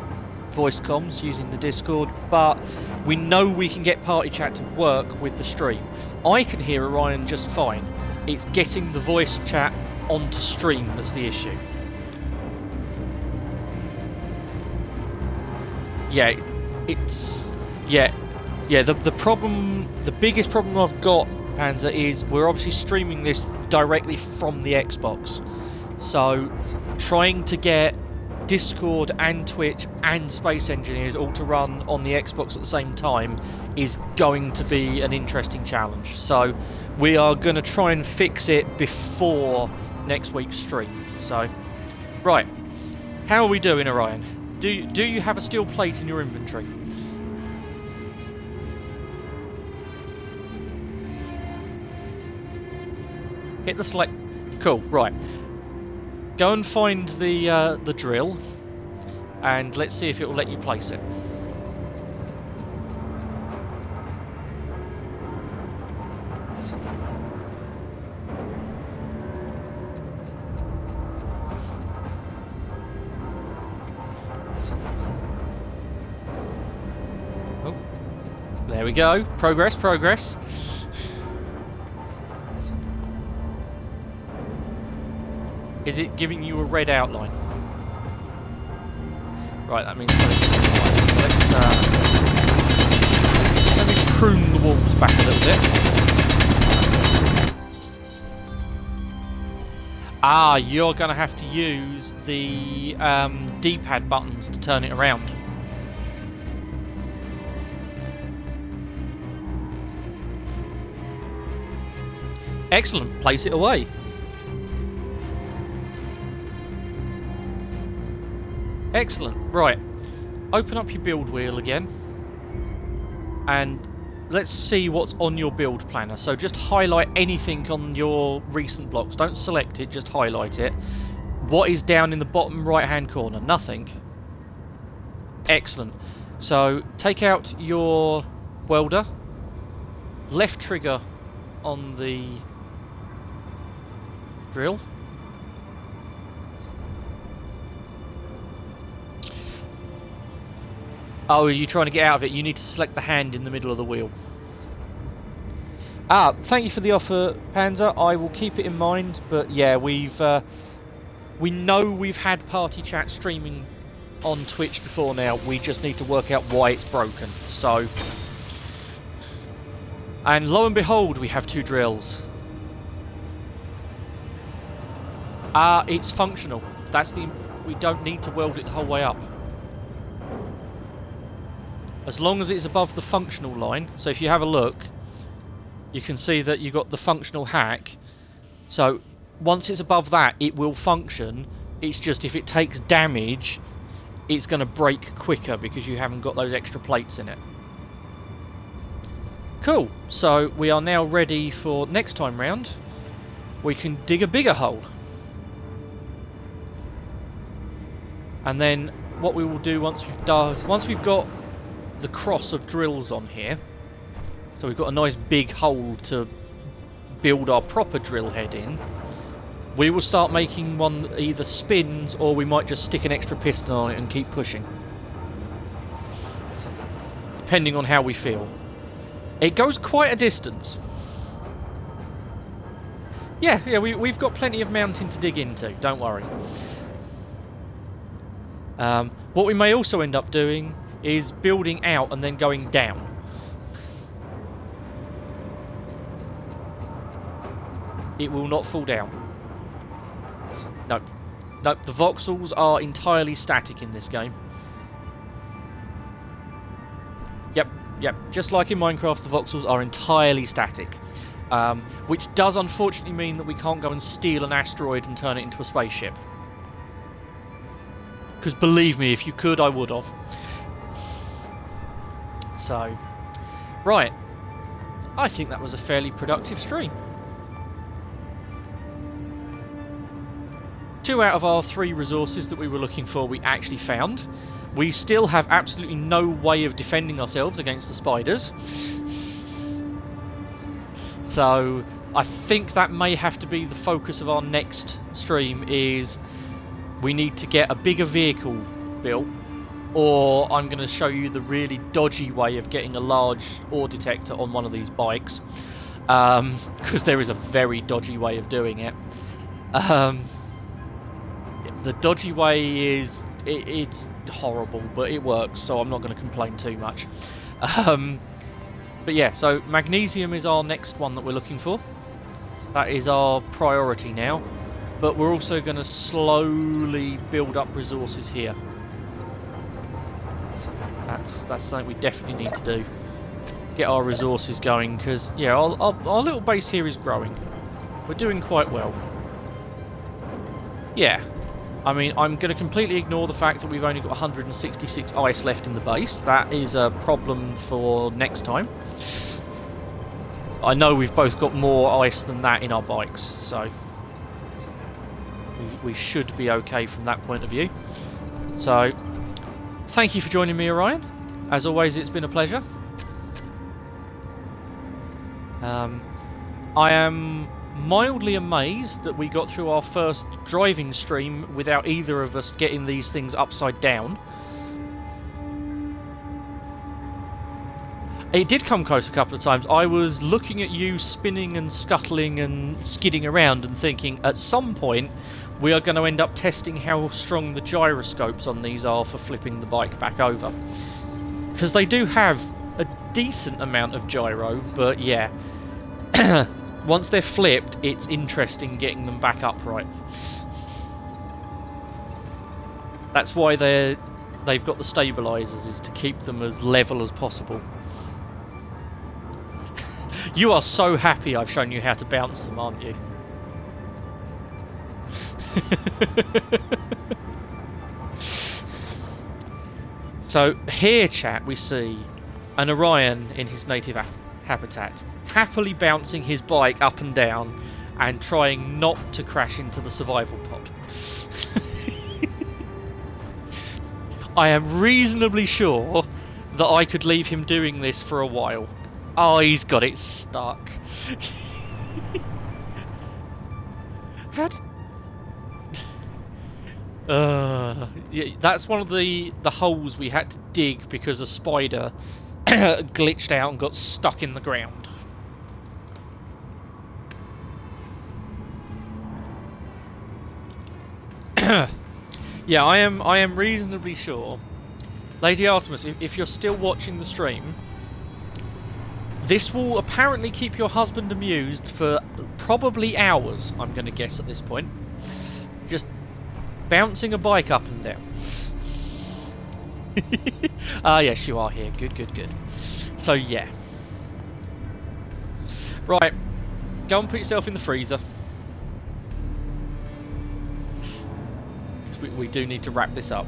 voice comms using the Discord, but we know we can get party chat to work with the stream. I can hear Orion just fine. It's getting the voice chat onto stream that's the issue. Yeah, it's... Yeah, the problem... The biggest problem I've got, Panzer, is we're obviously streaming this directly from the Xbox. So, trying to get Discord and Twitch and Space Engineers all to run on the Xbox at the same time is going to be an interesting challenge. So, we are going to try and fix it before next week's stream. So, right. How are we doing, Orion? Do you have a steel plate in your inventory? Hit the select... Cool, right. Go and find the drill, and let's see if it will let you place it. Oh, there we go. Progress, progress. Is it giving you a red outline? Right, that means let me prune the walls back a little bit. Ah, you're going to have to use the D-pad buttons to turn it around. Excellent, place it away. Excellent, right. Open up your build wheel again. And let's see what's on your build planner. So just highlight anything on your recent blocks. Don't select it, just highlight it. What is down in the bottom right hand corner? Nothing. Excellent. So take out your welder. Left trigger on the drill. Oh, are you trying to get out of it? You need to select the hand in the middle of the wheel. Ah, thank you for the offer, Panzer. I will keep it in mind. But yeah, we know we've had party chat streaming on Twitch before now. We just need to work out why it's broken. So, and lo and behold, we have two drills. Ah, it's functional. That's the. We don't need to weld it the whole way up. As long as it's above the functional line, so if you have a look, you can see that you've got the functional hack. So once it's above that, it will function. It's just if it takes damage, it's going to break quicker because you haven't got those extra plates in it. Cool, so we are now ready for next time round. We can dig a bigger hole. And then what we will do once we've got the cross of drills on here, So we've got a nice big hole to build our proper drill head in. We will start making one that either spins, or we might just stick an extra piston on it and keep pushing. Depending on how we feel. It goes quite a distance. Yeah, we've got plenty of mountain to dig into, don't worry. What we may also end up doing is building out and then going down. It will not fall down. Nope. Nope, the voxels are entirely static in this game. Yep, just like in Minecraft, the voxels are entirely static. Which does unfortunately mean that we can't go and steal an asteroid and turn it into a spaceship. Because believe me, if you could, I would have. So, right. I think that was a fairly productive stream. 2 out of our 3 resources that we were looking for we actually found. We still have absolutely no way of defending ourselves against the spiders. So I think that may have to be the focus of our next stream, is we need to get a bigger vehicle built, or I'm going to show you the really dodgy way of getting a large ore detector on one of these bikes, because there is a very dodgy way of doing it. The dodgy way is it's horrible, but it works, so I'm not going to complain too much. But yeah, so magnesium is our next one that we're looking for. That is our priority now, but we're also going to slowly build up resources here. That's something we definitely need to do. Get our resources going, because yeah, our little base here is growing. We're doing quite well. Yeah. I mean, I'm going to completely ignore the fact that we've only got 166 ice left in the base. That is a problem for next time. I know we've both got more ice than that in our bikes, so we should be okay from that point of view. So, thank you for joining me, Orion. As always, it's been a pleasure. I am mildly amazed that we got through our first driving stream without either of us getting these things upside down. It did come close a couple of times. I was looking at you spinning and scuttling and skidding around and thinking, at some point we are going to end up testing how strong the gyroscopes on these are for flipping the bike back over. Because they do have a decent amount of gyro, but yeah. Once they're flipped, it's interesting getting them back upright. That's why they've got the stabilizers, is to keep them as level as possible. You are so happy I've shown you how to bounce them, aren't you? So here, chat, we see an Orion in his native habitat, happily bouncing his bike up and down and trying not to crash into the survival pod. I am reasonably sure that I could leave him doing this for a while. Oh, he's got it stuck. Yeah, that's one of the holes we had to dig because a spider glitched out and got stuck in the ground. Yeah, I am reasonably sure, Lady Artemis, if you're still watching the stream, this will apparently keep your husband amused for probably hours, I'm going to guess at this point. Just bouncing a bike up and down. Ah, yes, you are here. Good, good, good. So, yeah. Right. Go and put yourself in the freezer. We do need to wrap this up.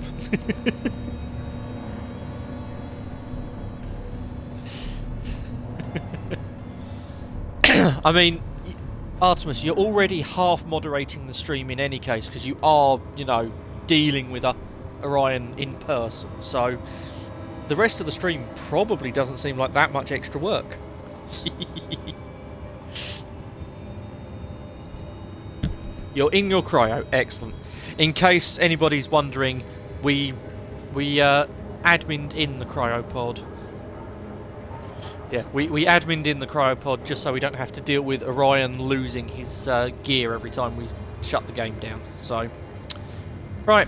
I mean, Artemis, you're already half moderating the stream in any case, because you are, you know, dealing with Orion in person. So the rest of the stream probably doesn't seem like that much extra work. You're in your cryo, excellent. In case anybody's wondering, we admined in the cryopod. Yeah, we admined in the cryopod just so we don't have to deal with Orion losing his gear every time we shut the game down. So, right.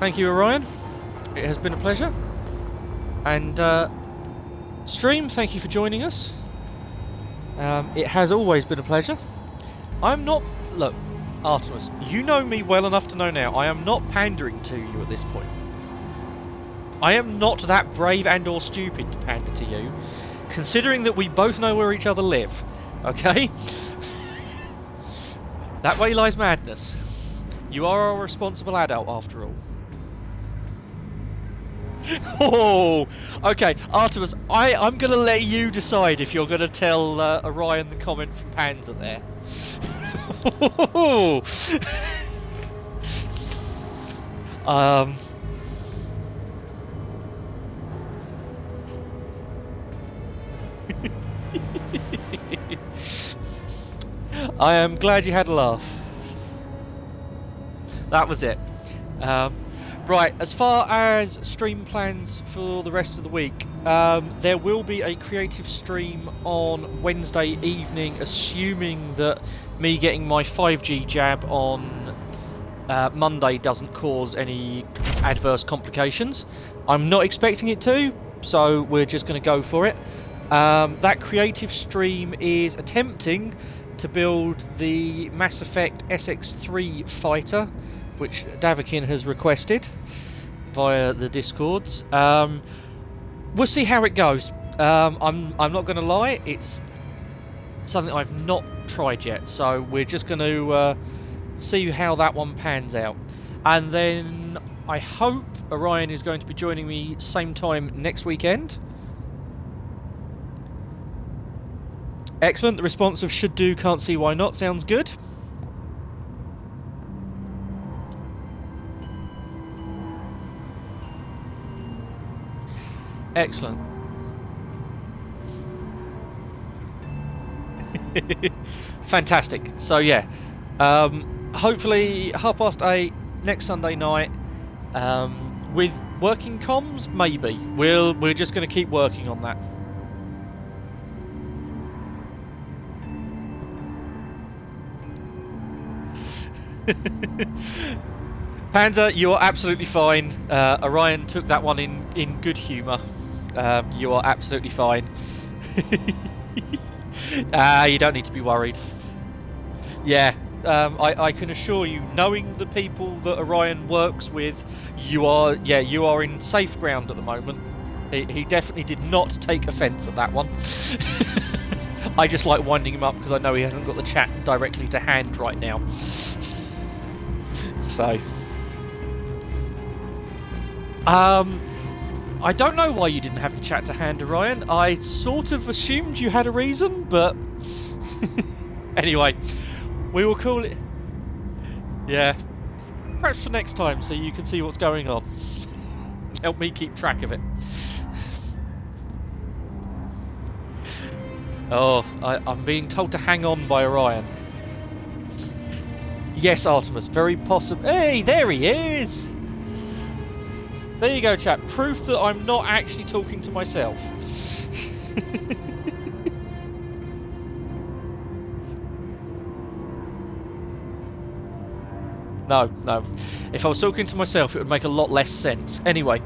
Thank you, Orion. It has been a pleasure. And stream, thank you for joining us. It has always been a pleasure. I'm not... Look, Artemis, you know me well enough to know now I am not pandering to you at this point. I am not that brave and or stupid to pander to you, considering that we both know where each other live. Okay? That way lies madness. You are a responsible adult after all. Oh, okay, Artemis, I'm going to let you decide if you're going to tell Orion the comment from Panzer there. I am glad you had a laugh. That was it. Right, as far as stream plans for the rest of the week, there will be a creative stream on Wednesday evening, assuming that me getting my 5G jab on Monday doesn't cause any adverse complications. I'm not expecting it to, so we're just going to go for it. That creative stream is attempting to build the Mass Effect SX3 fighter, which Davakin has requested via the Discords. We'll see how it goes. I'm not going to lie, it's something I've not tried yet, so we're just going to see how that one pans out. And then I hope Orion is going to be joining me same time next weekend. Excellent, the response of should do, can't see why not, sounds good. Excellent. Fantastic. So yeah, hopefully 8:30 next Sunday night. With working comms, maybe we're just going to keep working on that. Panzer, you are absolutely fine. Orion took that one in good humour. You are absolutely fine. You don't need to be worried. Yeah, I can assure you, knowing the people that Orion works with, you are in safe ground at the moment. He definitely did not take offence at that one. I just like winding him up because I know he hasn't got the chat directly to hand right now. So... I don't know why you didn't have the chat to hand, Orion. I sort of assumed you had a reason, but... Anyway, we will call it... Yeah. Perhaps for next time, so you can see what's going on. Help me keep track of it. Oh, I'm being told to hang on by Orion. Yes, Artemis, very possible. Hey, there he is! There you go, chat. Proof that I'm not actually talking to myself. No. If I was talking to myself, it would make a lot less sense. Anyway,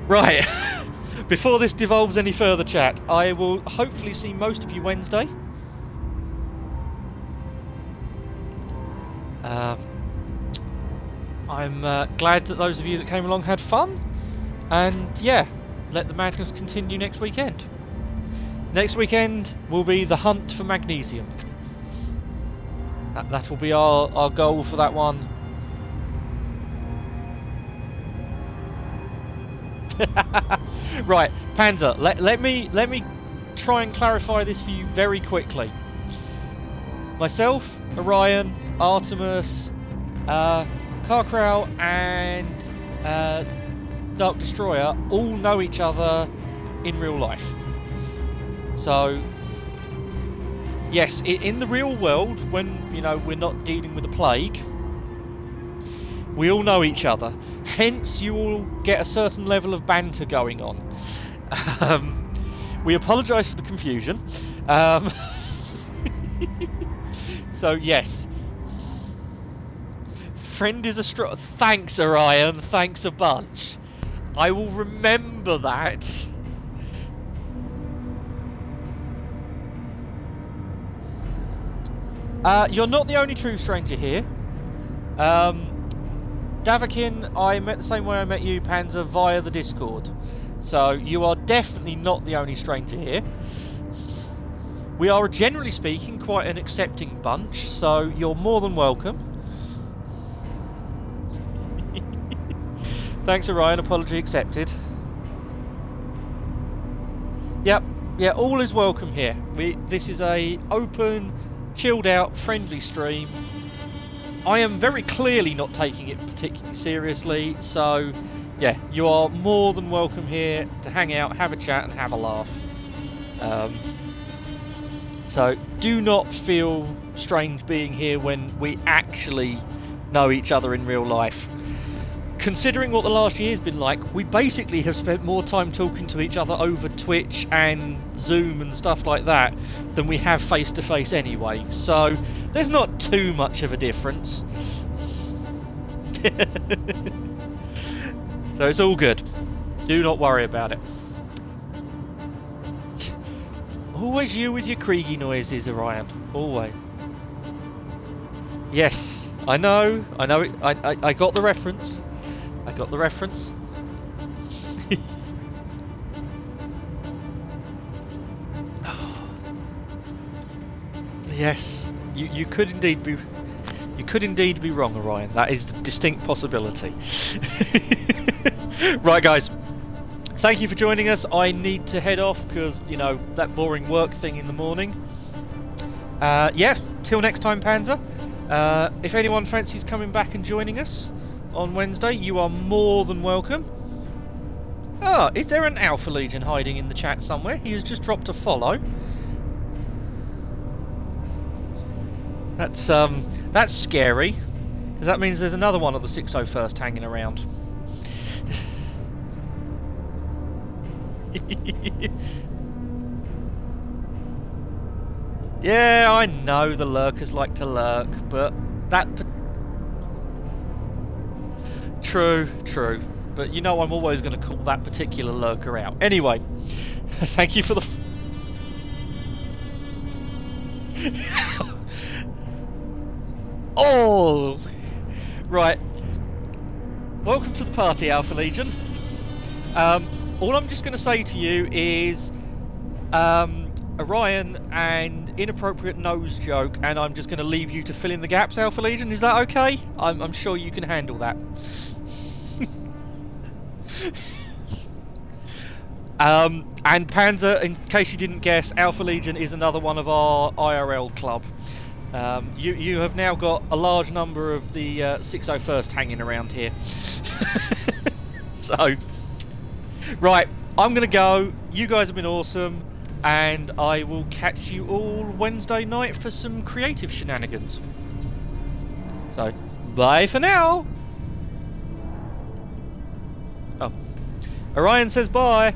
right. Before this devolves any further, chat, I will hopefully see most of you Wednesday. I'm glad that those of you that came along had fun, and yeah, let the madness continue next weekend. Next weekend will be the hunt for magnesium. That will be our goal for that one. Right, Panzer, let me try and clarify this for you very quickly. Myself, Orion, Artemis, Carcrow and Dark Destroyer all know each other in real life. So, yes, in the real world, when we're not dealing with a plague, we all know each other. Hence, you all get a certain level of banter going on. We apologise for the confusion. So yes, friend is a strong. Thanks, Orion. Thanks a bunch. I will remember that. You're not the only true stranger here. Davakin, I met the same way I met you, Panzer, via the Discord. So you are definitely not the only stranger here. We are, generally speaking, quite an accepting bunch, so you're more than welcome. Thanks, Orion. Apology accepted. Yep, yeah, all is welcome here. This is a open, chilled out, friendly stream. I am very clearly not taking it particularly seriously, so yeah, you are more than welcome here to hang out, have a chat and have a laugh. So do not feel strange being here when we actually know each other in real life. Considering what the last year's been like, we basically have spent more time talking to each other over Twitch and Zoom and stuff like that than we have face to face anyway, so there's not too much of a difference. So it's all good. Do not worry about it. Always you with your Kriegi noises, Orion. Always. Yes, I know it. I got the reference. I got the reference. Yes, you could indeed be wrong, Orion. That is the distinct possibility. Right, guys. Thank you for joining us. I need to head off because that boring work thing in the morning. Yeah. Till next time, Panzer. If anyone fancies coming back and joining us on Wednesday, you are more than welcome. Ah, is there an Alpha Legion hiding in the chat somewhere? He has just dropped a follow. That's scary, because that means there's another one of the 601st hanging around. Yeah, I know the lurkers like to lurk, but that... True. But I'm always going to call that particular lurker out. Anyway, thank you for the... Oh! Right. Welcome to the party, Alpha Legion. All I'm just going to say to you is... Orion and inappropriate nose joke, and I'm just going to leave you to fill in the gaps, Alpha Legion. Is that okay? I'm sure you can handle that. And Panzer, in case you didn't guess, Alpha Legion is another one of our IRL club. You have now got a large number of the 601st hanging around here. So, right, I'm going to go. You guys have been awesome. And I will catch you all Wednesday night for some creative shenanigans. So, bye for now! Oh. Orion says bye!